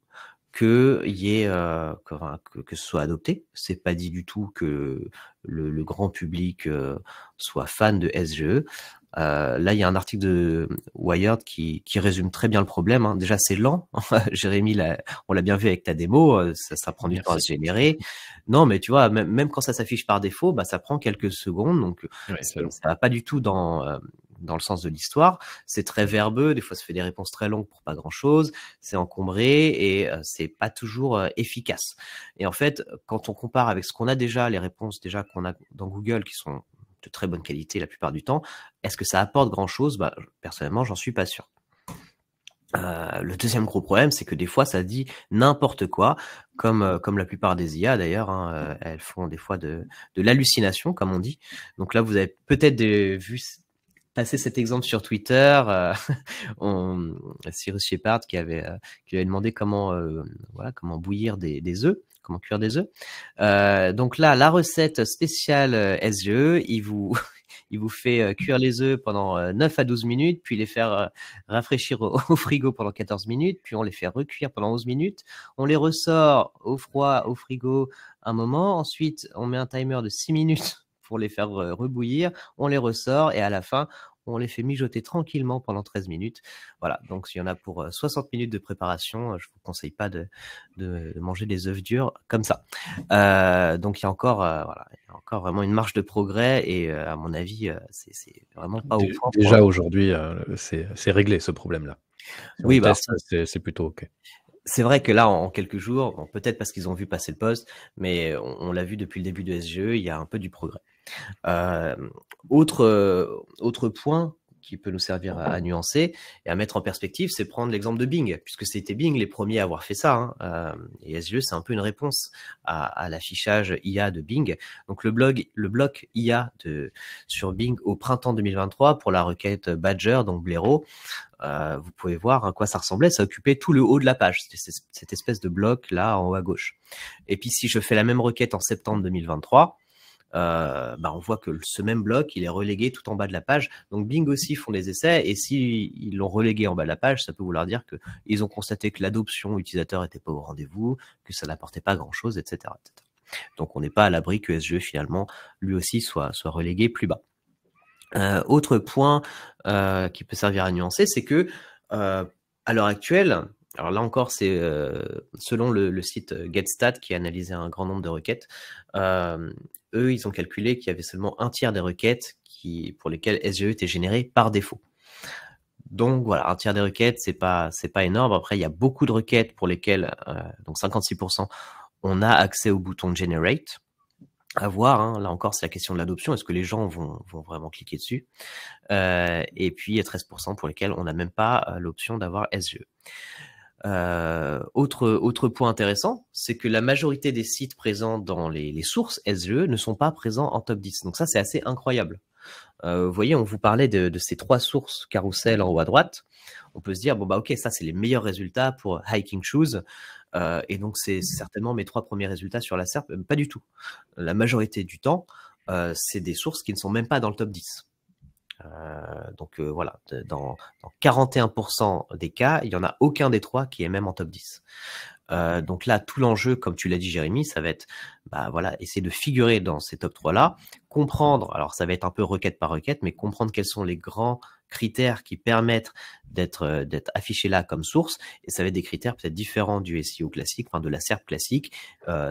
que ce soit adopté. C'est pas dit du tout que le grand public soit fan de SGE. Là, il y a un article de Wired qui résume très bien le problème. Hein. Déjà, c'est lent. Jérémy, on l'a bien vu avec ta démo, ça prend du temps à se générer. Non, mais tu vois, même quand ça s'affiche par défaut, ça prend quelques secondes. Donc, ça va pas du tout dans le sens de l'histoire. C'est très verbeux. Des fois, ça fait des réponses très longues pour pas grand-chose. C'est encombré et c'est pas toujours efficace. Et en fait, quand on compare avec ce qu'on a déjà, les réponses déjà qu'on a dans Google qui sont de très bonne qualité la plupart du temps, est-ce que ça apporte grand-chose? Personnellement, j'en suis pas sûr. Le deuxième gros problème, c'est que des fois, ça dit n'importe quoi, comme la plupart des IA d'ailleurs. Hein, elles font des fois de l'hallucination, comme on dit. Donc là, vous avez peut-être vu passer cet exemple sur Twitter. Cyrus Shepard qui avait demandé comment bouillir des œufs. Comment cuire des œufs. Donc là, la recette spéciale SGE, il vous fait cuire les œufs pendant 9 à 12 minutes, puis les faire rafraîchir au frigo pendant 14 minutes, puis on les fait recuire pendant 11 minutes. On les ressort au froid, au frigo un moment. Ensuite, on met un timer de 6 minutes pour les faire rebouillir. On les ressort et à la fin, on les fait mijoter tranquillement pendant 13 minutes. Voilà, donc s'il y en a pour 60 minutes de préparation, je vous conseille pas de manger des œufs durs comme ça. Donc il y a encore vraiment une marge de progrès et à mon avis, c'est vraiment pas au point. Déjà aujourd'hui, c'est réglé ce problème-là. Si oui, c'est plutôt OK. C'est vrai que là, en quelques jours, peut-être parce qu'ils ont vu passer le post, mais on l'a vu depuis le début de SGE, il y a un peu du progrès. Autre point qui peut nous servir à nuancer et à mettre en perspective, c'est prendre l'exemple de Bing, puisque c'était Bing les premiers à avoir fait ça. Hein. Et SGE, c'est un peu une réponse à l'affichage IA de Bing. Donc le bloc IA sur Bing au printemps 2023 pour la requête Badger, donc blaireau. Vous pouvez voir à quoi ça ressemblait. Ça occupait tout le haut de la page. C'était cette espèce de bloc là en haut à gauche. Et puis si je fais la même requête en septembre 2023, on voit que ce même bloc, il est relégué tout en bas de la page. Donc Bing aussi font des essais et s'ils l'ont relégué en bas de la page, ça peut vouloir dire qu'ils ont constaté que l'adoption utilisateur n'était pas au rendez-vous, que ça n'apportait pas grand-chose, etc., etc. Donc on n'est pas à l'abri que SGE finalement lui aussi soit relégué plus bas. Autre point qui peut servir à nuancer, c'est que à l'heure actuelle, alors là encore, c'est selon le site GetStat qui a analysé un grand nombre de requêtes. Eux, ils ont calculé qu'il y avait seulement un tiers des requêtes pour lesquelles SGE était généré par défaut. Donc voilà, un tiers des requêtes, c'est pas énorme. Après, il y a beaucoup de requêtes pour lesquelles, donc 56%, on a accès au bouton Generate. à voir, hein. Là encore, c'est la question de l'adoption. Est-ce que les gens vont vraiment cliquer dessus? Et puis, il y a 13% pour lesquels on n'a même pas l'option d'avoir SGE. Autre point intéressant, c'est que la majorité des sites présents dans les sources SGE ne sont pas présents en top 10. Donc ça, c'est assez incroyable. Vous voyez, on vous parlait de ces 3 sources carousel en haut à droite. On peut se dire, bon bah ok, ça c'est les meilleurs résultats pour Hiking Shoes. Et donc c'est certainement mes 3 premiers résultats sur la SERP. Pas du tout. La majorité du temps, c'est des sources qui ne sont même pas dans le top 10. Donc voilà, dans 41% des cas, il n'y en a aucun des 3 qui est même en top 10. Donc là, tout l'enjeu, comme tu l'as dit, Jérémy, ça va être, bah voilà, essayer de figurer dans ces top 3 là, comprendre, alors ça va être un peu requête par requête, mais comprendre quels sont les grands critères qui permettent d'être affichés là comme source, et ça va être des critères peut-être différents du SEO classique, enfin de la SERP classique,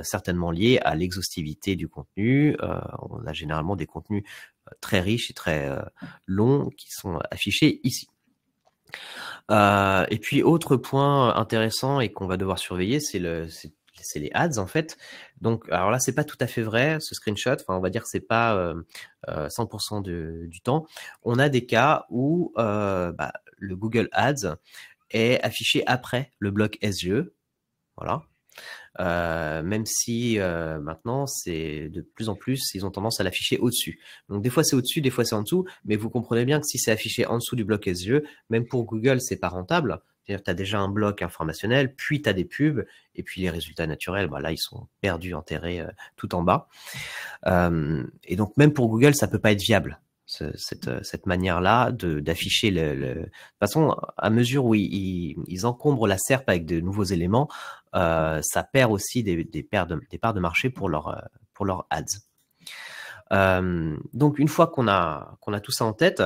certainement liés à l'exhaustivité du contenu. On a généralement des contenus très riches et très longs qui sont affichés ici. Et puis autre point intéressant et qu'on va devoir surveiller, c'est les ads en fait. Donc alors là c'est pas tout à fait vrai ce screenshot, enfin on va dire que c'est pas 100% du temps. On a des cas où le Google Ads est affiché après le bloc SGE, voilà. Même si maintenant c'est de plus en plus ils ont tendance à l'afficher au-dessus. Donc des fois c'est au-dessus, des fois c'est en dessous, mais vous comprenez bien que si c'est affiché en dessous du bloc SEO, même pour Google c'est pas rentable. C'est-à-dire tu as déjà un bloc informationnel, puis tu as des pubs, et puis les résultats naturels, bah là ils sont perdus, enterrés tout en bas. Et donc même pour Google ça peut pas être viable. Cette manière-là d'afficher de toute façon, à mesure où ils encombrent la SERP avec de nouveaux éléments, ça perd aussi des parts de marché pour leur ads. Donc une fois qu'on a tout ça en tête,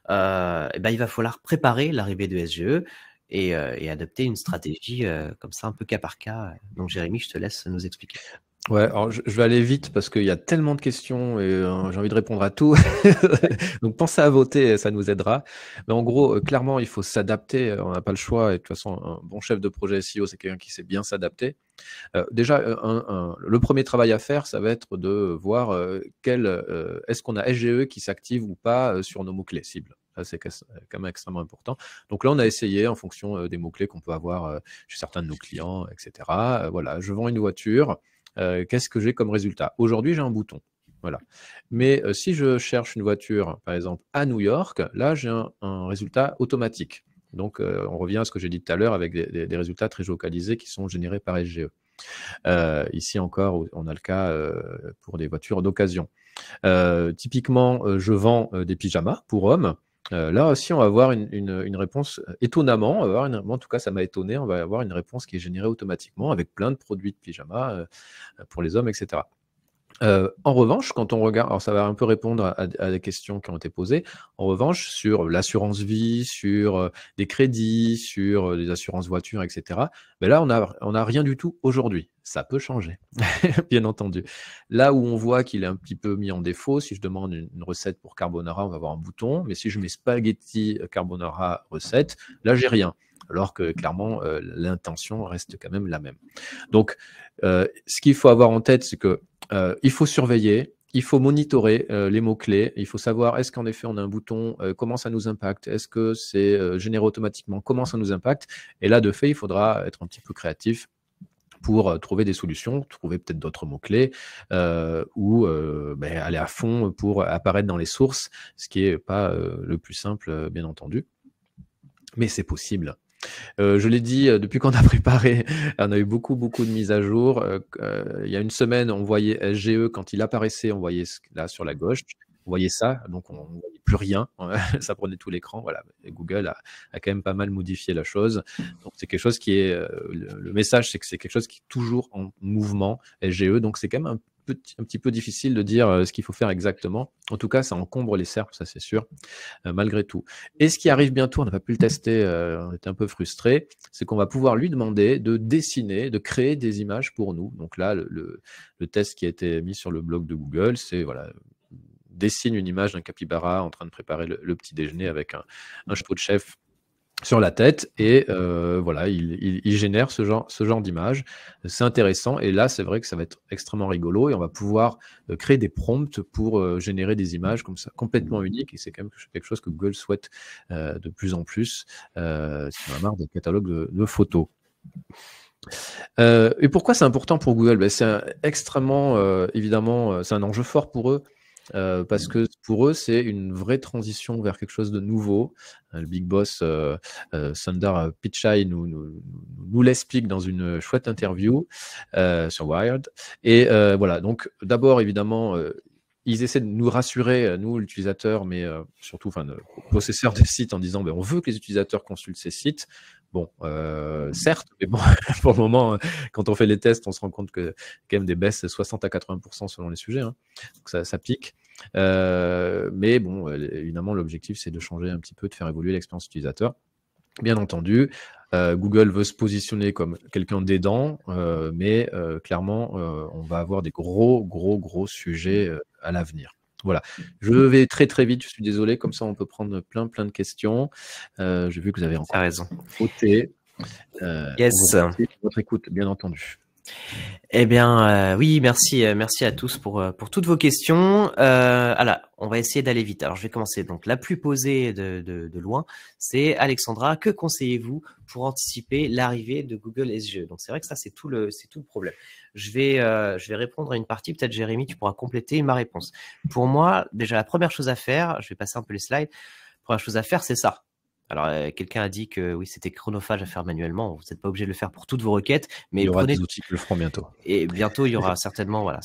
il va falloir préparer l'arrivée de SGE et adopter une stratégie comme ça un peu cas par cas. Donc Jérémy, je te laisse nous expliquer. Ouais, alors je vais aller vite parce qu'il y a tellement de questions et j'ai envie de répondre à tout. Donc pensez à voter, ça nous aidera. Mais en gros, clairement, il faut s'adapter. On n'a pas le choix. Et de toute façon, un bon chef de projet SEO, c'est quelqu'un qui sait bien s'adapter. Déjà, le premier travail à faire, ça va être de voir est-ce qu'on a SGE qui s'active ou pas sur nos mots-clés cibles. Ça, c'est quand même extrêmement important. Donc là, on a essayé en fonction des mots-clés qu'on peut avoir chez certains de nos clients, etc. Voilà, je vends une voiture. Qu'est-ce que j'ai comme résultat? Aujourd'hui, j'ai un bouton. Voilà. Mais si je cherche une voiture, par exemple, à New York, là, j'ai un résultat automatique. Donc, on revient à ce que j'ai dit tout à l'heure avec des résultats très localisés qui sont générés par SGE. Ici encore, on a le cas pour des voitures d'occasion. Typiquement, je vends des pyjamas pour hommes. Là aussi, on va avoir une réponse étonnamment. En tout cas, ça m'a étonné. On va avoir une réponse qui est générée automatiquement avec plein de produits de pyjama pour les hommes, etc. En revanche, quand on regarde, alors ça va un peu répondre à des questions qui ont été posées. En revanche, sur l'assurance vie, sur des crédits, sur des assurances voitures, etc. Mais là, on a rien du tout aujourd'hui. Ça peut changer, bien entendu. Là où on voit qu'il est un petit peu mis en défaut, si je demande une recette pour carbonara, on va avoir un bouton. Mais si je mets spaghetti carbonara recette, là, j'ai rien. Alors que clairement, l'intention reste quand même la même. Donc, ce qu'il faut avoir en tête, c'est que il faut surveiller, il faut monitorer les mots-clés, il faut savoir est-ce qu'en effet on a un bouton, comment ça nous impacte, est-ce que c'est généré automatiquement, comment ça nous impacte. Et là, de fait, il faudra être un petit peu créatif pour trouver des solutions, trouver peut-être d'autres mots-clés ou aller à fond pour apparaître dans les sources, ce qui n'est pas le plus simple, bien entendu. Mais c'est possible. Je l'ai dit, depuis qu'on a préparé, on a eu beaucoup de mises à jour. Il y a une semaine, on voyait SGE quand il apparaissait, on voyait là sur la gauche, on voyait ça, donc on ne voyait plus rien, ça prenait tout l'écran. Voilà. Et Google a quand même pas mal modifié la chose. Donc c'est quelque chose qui est, le message, c'est que c'est quelque chose qui est toujours en mouvement, SGE, donc c'est quand même un petit peu difficile de dire ce qu'il faut faire exactement. En tout cas, ça encombre les SERP, ça c'est sûr, malgré tout. Et ce qui arrive bientôt, on n'a pas pu le tester, on était un peu frustrés, c'est qu'on va pouvoir lui demander de dessiner, de créer des images pour nous. Donc là, le test qui a été mis sur le blog de Google, c'est voilà, dessine une image d'un capybara en train de préparer le petit déjeuner avec un chapeau de chef sur la tête et voilà, il génère ce genre d'image. C'est intéressant et là, c'est vrai que ça va être extrêmement rigolo et on va pouvoir créer des prompts pour générer des images comme ça, complètement uniques et c'est quand même quelque chose que Google souhaite de plus en plus. Si on a marre des catalogues de photos. Et pourquoi c'est important pour Google? Ben, c'est extrêmement, évidemment, c'est un enjeu fort pour eux. Parce que pour eux, c'est une vraie transition vers quelque chose de nouveau. Le big boss Sundar Pichai nous l'explique dans une chouette interview sur Wired. Et voilà, donc d'abord, évidemment, ils essaient de nous rassurer, nous, l'utilisateur, mais surtout possesseurs de sites, en disant ben, on veut que les utilisateurs consultent ces sites. Bon, certes, mais bon, pour le moment, quand on fait les tests, on se rend compte que quand même des baisses 60 à 80% selon les sujets. Hein. Donc ça pique. Mais bon, évidemment, l'objectif, c'est de changer un petit peu, de faire évoluer l'expérience utilisateur. Bien entendu, Google veut se positionner comme quelqu'un d'aidant, mais clairement, on va avoir des gros sujets à l'avenir. Voilà. Je vais très vite, je suis désolé, comme ça on peut prendre plein de questions. J'ai vu que vous avez encore raison. voté. Yes. Votre écoute, bien entendu. Eh bien, oui, merci à tous pour toutes vos questions. Alors, on va essayer d'aller vite. Alors, je vais commencer. Donc, la plus posée de loin, c'est Alexandra. Que conseillez-vous pour anticiper l'arrivée de Google SGE? Donc, c'est vrai que ça, c'est tout le problème. Je vais répondre à une partie. Peut-être, Jérémy, tu pourras compléter ma réponse. Pour moi, déjà, la première chose à faire, je vais passer un peu les slides. La première chose à faire, c'est ça. Alors, quelqu'un a dit que oui, c'était chronophage à faire manuellement. Vous n'êtes pas obligé de le faire pour toutes vos requêtes, mais il y aura des outils qui le feront bientôt. Et bientôt, il y aura certainement, voilà,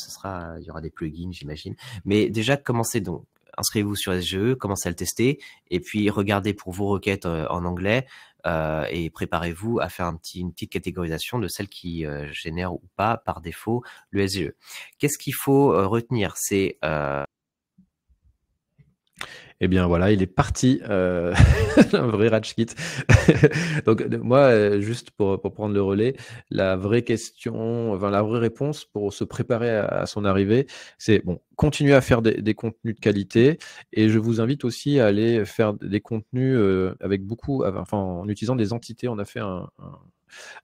il y aura des plugins, j'imagine. Mais déjà, commencez donc. Inscrivez-vous sur SGE, commencez à le tester, et puis regardez pour vos requêtes en anglais et préparez-vous à faire une petite catégorisation de celles qui génèrent ou pas par défaut le SGE. Qu'est-ce qu'il faut retenir? C'est Eh bien voilà, il est parti, un vrai rage kit. Donc moi, juste pour prendre le relais, la vraie question, enfin la vraie réponse pour se préparer à son arrivée, c'est bon, continuer à faire des contenus de qualité et je vous invite aussi à aller faire des contenus avec beaucoup, enfin en utilisant des entités. On a fait un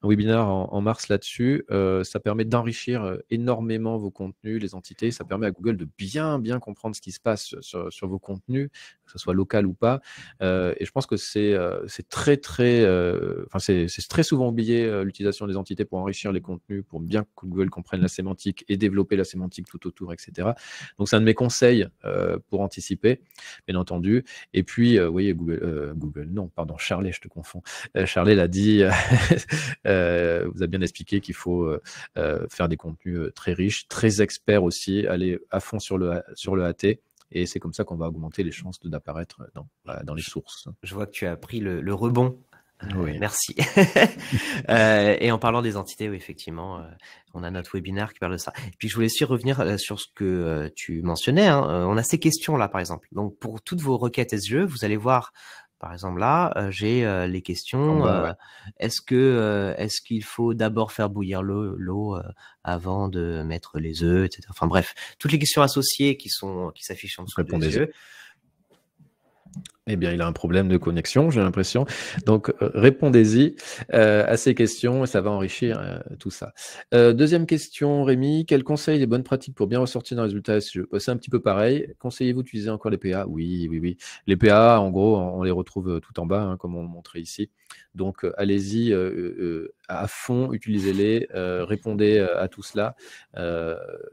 webinaire en mars là-dessus. Ça permet d'enrichir énormément vos contenus, les entités. Ça permet à Google de bien comprendre ce qui se passe sur vos contenus, que ce soit local ou pas. Et je pense que c'est très souvent oublié l'utilisation des entités pour enrichir les contenus, pour bien que Google comprenne la sémantique et développer la sémantique tout autour, etc. Donc c'est un de mes conseils pour anticiper, bien entendu. Et puis, vous voyez, Charlet, je te confonds. Charlet l'a dit, vous a bien expliqué qu'il faut faire des contenus très riches, très experts aussi, aller à fond sur le AT. Et c'est comme ça qu'on va augmenter les chances d'apparaître dans les sources. Je vois que tu as pris le rebond. Oui. Merci. Et en parlant des entités, oui, effectivement, on a notre webinaire qui parle de ça. Et puis, je voulais aussi revenir sur ce que tu mentionnais. Hein. On a ces questions-là, par exemple. Donc, pour toutes vos requêtes SGE, vous allez voir, par exemple, là, j'ai les questions. Ouais. Est-ce qu'il faut d'abord faire bouillir l'eau avant de mettre les œufs, etc. Enfin bref, toutes les questions associées qui s'affichent en dessous de SGE. Eh bien, il a un problème de connexion, j'ai l'impression. Donc, répondez-y à ces questions et ça va enrichir tout ça. Deuxième question, Rémi. Quels conseils et bonnes pratiques pour bien ressortir dans les résultats SGE? C'est un petit peu pareil. Conseillez-vous d'utiliser encore les PA? Oui. Les PA, en gros, on les retrouve tout en bas, hein, comme on le montrait ici. Donc, allez-y à fond, utilisez-les, répondez à tout cela.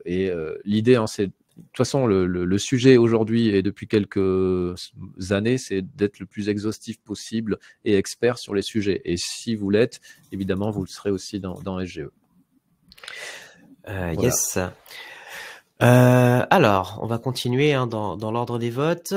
Et l'idée, hein, c'est de toute façon, le sujet aujourd'hui et depuis quelques années, c'est d'être le plus exhaustif possible et expert sur les sujets. Et si vous l'êtes, évidemment, vous le serez aussi dans SGE. Voilà. Yes. Alors, on va continuer hein, dans l'ordre des votes.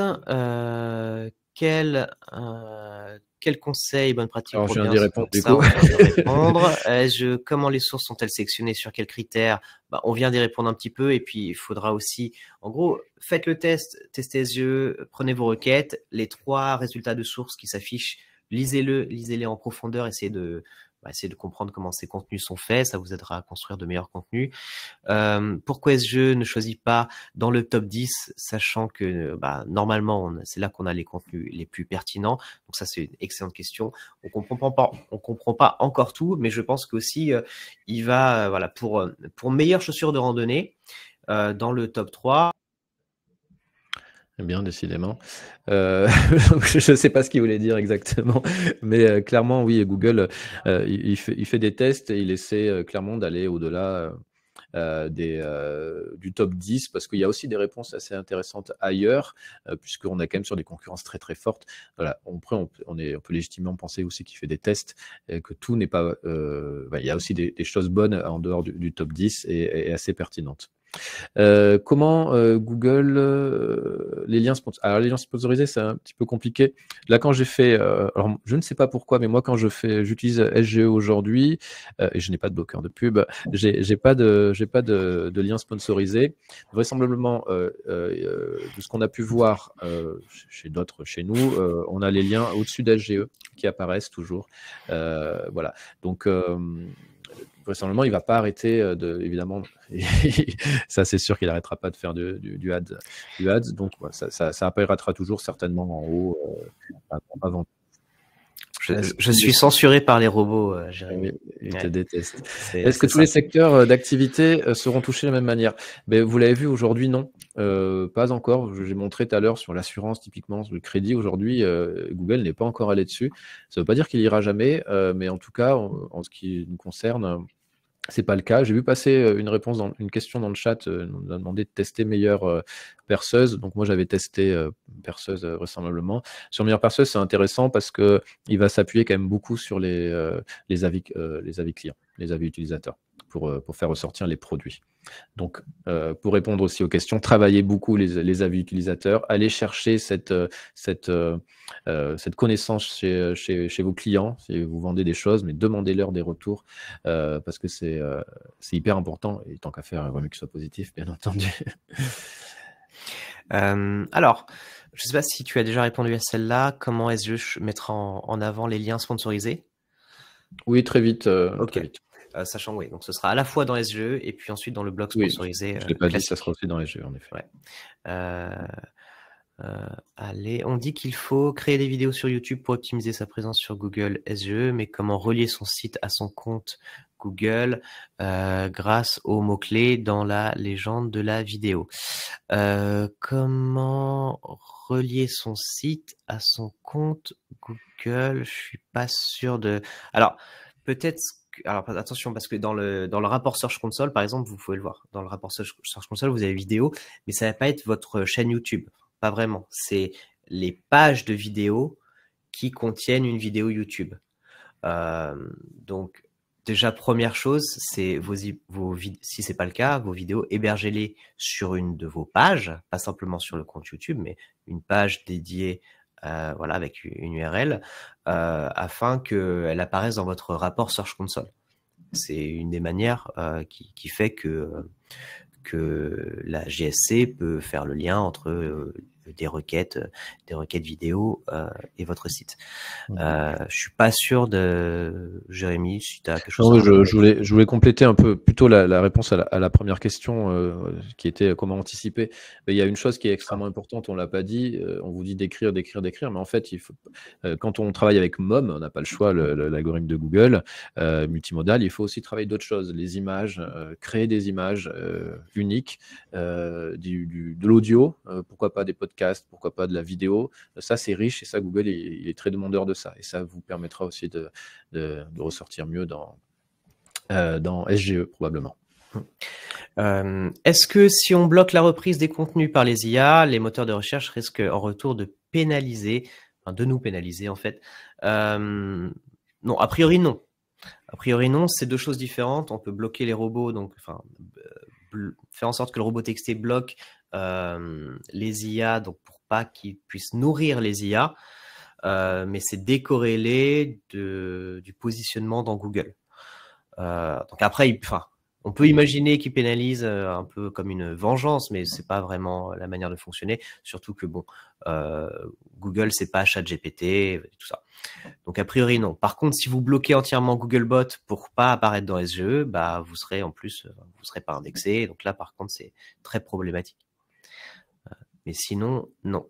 Quel conseil, bonne pratique Alors, pour je viens bien d'y répondre, du ça, coup. on vient d'y répondre. Comment les sources sont-elles sélectionnées? Sur quels critères? On vient d'y répondre un petit peu. Et puis, il faudra aussi, en gros, faites le test, testez SGE, prenez vos requêtes, les 3 résultats de sources qui s'affichent, lisez-les en profondeur, essayez de essayer de comprendre comment ces contenus sont faits. Ça vous aidera à construire de meilleurs contenus. Pourquoi SGE ne choisit pas dans le top 10, sachant que normalement, c'est là qu'on a les contenus les plus pertinents. Donc ça, c'est une excellente question. On comprend pas encore tout, mais je pense qu'aussi, il va, voilà, pour meilleures chaussures de randonnée, dans le top 3. Bien, décidément. Je ne sais pas ce qu'il voulait dire exactement, mais clairement, oui, Google, il fait des tests et il essaie clairement d'aller au-delà du top 10 parce qu'il y a aussi des réponses assez intéressantes ailleurs, puisqu'on est quand même sur des concurrences très très fortes. Voilà. Après, on peut légitimement penser aussi qu'il fait des tests et que tout n'est pas. Il y a aussi des choses bonnes en dehors du top 10 et assez pertinentes. Comment Google les liens sponsorisés. Alors les liens sponsorisés, c'est un petit peu compliqué. Là, quand j'ai fait, alors je ne sais pas pourquoi, mais moi quand j'utilise SGE aujourd'hui et je n'ai pas de bloqueur de pub, j'ai pas de lien sponsorisé. Vraisemblablement, de ce qu'on a pu voir chez d'autres, chez nous, on a les liens au-dessus d'SGE qui apparaissent toujours. Voilà. Donc vraisemblablement, il ne va pas arrêter évidemment, ça c'est sûr qu'il n'arrêtera pas de faire du ads. Donc ouais, ça apparaîtra toujours certainement en haut avant. Je suis censuré par les robots, Jérémy. Ils te détestent. Est-ce que tous les secteurs d'activité seront touchés de la même manière? Vous l'avez vu aujourd'hui, non. Pas encore. J'ai montré tout à l'heure sur l'assurance, typiquement, sur le crédit. Aujourd'hui, Google n'est pas encore allé dessus. Ça ne veut pas dire qu'il ira jamais, mais en tout cas, en ce qui nous concerne, c'est pas le cas. J'ai vu passer une question dans le chat. On nous a demandé de tester meilleure perceuse. Donc moi j'avais testé perceuse vraisemblablement. Sur meilleure perceuse, c'est intéressant parce que il va s'appuyer quand même beaucoup sur les avis clients, les avis utilisateurs pour faire ressortir les produits. Donc, pour répondre aussi aux questions, travaillez beaucoup les avis utilisateurs, allez chercher cette connaissance chez vos clients. Si vous vendez des choses, mais demandez-leur des retours parce que c'est hyper important. Et tant qu'à faire, il vaut mieux que ce soit positif, bien entendu. Alors, je ne sais pas si tu as déjà répondu à celle-là. Comment SGE mettra en avant les liens sponsorisés? Oui, très vite. Ok. Très vite. Sachant, oui, donc ce sera à la fois dans SGE et puis ensuite dans le blog sponsorisé. Oui, je ne l'ai pas dit, ça sera aussi dans SGE, en effet. Ouais. Allez, on dit qu'il faut créer des vidéos sur YouTube pour optimiser sa présence sur Google SGE, mais comment relier son site à son compte Google grâce aux mots-clés dans la légende de la vidéo? Comment relier son site à son compte Google? Je suis pas sûr de... Alors, peut-être... Alors attention, parce que dans le rapport Search Console, par exemple, vous pouvez le voir. Dans le rapport Search Console, vous avez vidéo, mais ça va pas être votre chaîne YouTube. Pas vraiment. C'est les pages de vidéos qui contiennent une vidéo YouTube. Donc, déjà, première chose, c'est si c'est pas le cas, vos vidéos, hébergez-les sur une de vos pages, pas simplement sur le compte YouTube, mais une page dédiée, voilà, avec une URL, afin qu'elle apparaisse dans votre rapport Search Console. C'est une des manières qui fait que la GSC peut faire le lien entre des requêtes vidéo et votre site. Je suis pas sûr de Jérémy, si tu as quelque chose. Non, je voulais compléter un peu plutôt la réponse à la première question qui était comment anticiper. Mais il y a une chose qui est extrêmement importante, on l'a pas dit. On vous dit d'écrire, mais en fait, il faut, quand on travaille avec MOM, on n'a pas le choix, l'algorithme de Google multimodal. Il faut aussi travailler d'autres choses, les images, créer des images uniques, de l'audio, pourquoi pas des podcasts, pourquoi pas de la vidéo. Ça, c'est riche et ça, Google, il est très demandeur de ça. Et ça vous permettra aussi de ressortir mieux dans SGE, probablement. Est-ce que si on bloque la reprise des contenus par les IA, les moteurs de recherche risquent en retour de nous pénaliser en fait? Non, a priori non. A priori non, c'est deux choses différentes. On peut bloquer les robots, donc faire en sorte que le robot texté bloque les IA, donc pour pas qu'ils puissent nourrir les IA, mais c'est décorrélé du positionnement dans Google. Donc après, On peut imaginer qu'ils pénalisent un peu comme une vengeance, mais c'est pas vraiment la manière de fonctionner. Surtout que bon, Google, c'est pas ChatGPT, tout ça. Donc a priori non. Par contre, si vous bloquez entièrement Googlebot pour pas apparaître dans SGE, bah vous serez en plus, vous serez pas indexé. Donc là, par contre, c'est très problématique. Mais sinon, non.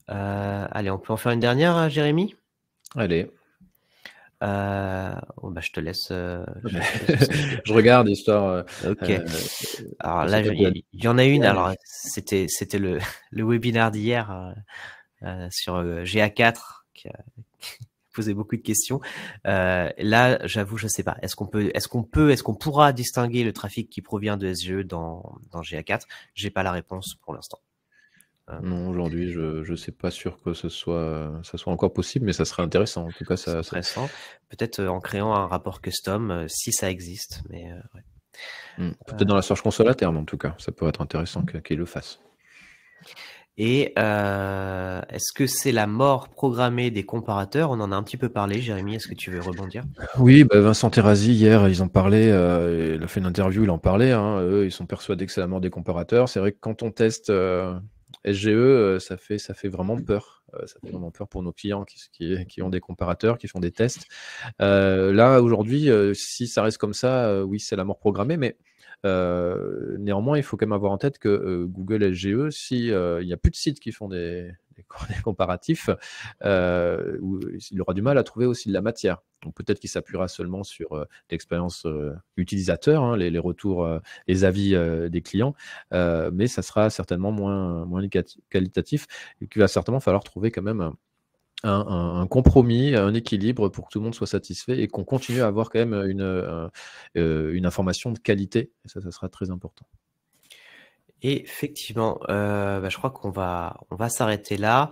Allez, on peut en faire une dernière, Jérémy? Allez. Oh, bah, je te laisse. Je regarde histoire. Ok. Alors je là, sais pas quoi il y en a une. dire. Alors c'était le webinaire d'hier sur GA4 qui a posé beaucoup de questions. Là, j'avoue, je sais pas. Est-ce qu'on pourra distinguer le trafic qui provient de SGE dans GA4? J'ai pas la réponse pour l'instant. Non, aujourd'hui, je sais pas sûr que ça soit encore possible, mais ça serait intéressant. En tout cas, C'est intéressant. Peut-être en créant un rapport custom, si ça existe, mais ouais. Peut-être dans la Search Console à terme, en tout cas. Ça pourrait être intéressant qu'ils le fassent. Et est-ce que c'est la mort programmée des comparateurs? On en a un petit peu parlé, Jérémy. Est-ce que tu veux rebondir? Oui, bah Vincent Terrazi, hier, ils en parlaient. Il a fait une interview, il en parlait. Hein, eux, ils sont persuadés que c'est la mort des comparateurs. C'est vrai que quand on teste SGE, ça fait vraiment peur. Ça fait vraiment peur pour nos clients qui ont des comparateurs, qui font des tests. Là, aujourd'hui, si ça reste comme ça, oui, c'est la mort programmée, mais néanmoins, il faut quand même avoir en tête que Google SGE, si il n'y a plus de sites qui font des comparatifs, il aura du mal à trouver aussi de la matière. Donc peut-être qu'il s'appuiera seulement sur l'expérience utilisateur, hein, les retours, les avis des clients, mais ça sera certainement moins qualitatif et qu'il va certainement falloir trouver quand même un compromis, un équilibre pour que tout le monde soit satisfait et qu'on continue à avoir quand même une information de qualité. Et ça sera très important. Et effectivement, bah, je crois qu'on va s'arrêter là.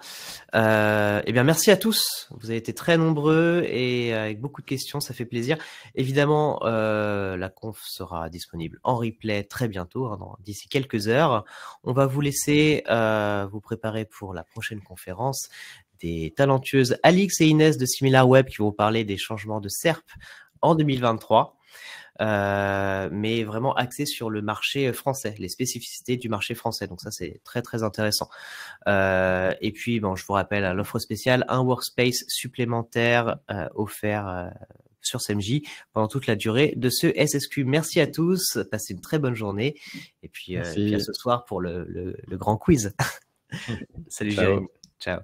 Eh bien, merci à tous. Vous avez été très nombreux et avec beaucoup de questions, ça fait plaisir. Évidemment, la conf sera disponible en replay très bientôt, hein, d'ici quelques heures. On va vous laisser vous préparer pour la prochaine conférence des talentueuses Alix et Inès de SimilarWeb qui vont vous parler des changements de SERP en 2023. Mais vraiment axé sur le marché français, les spécificités du marché français. Donc ça, c'est très, très intéressant. Et puis, bon, je vous rappelle l'offre spéciale, un workspace supplémentaire offert sur SEMJ pendant toute la durée de ce SSQ. Merci à tous, passez une très bonne journée. Et puis à ce soir pour le grand quiz. Salut Ciao. Jérémy. Ciao.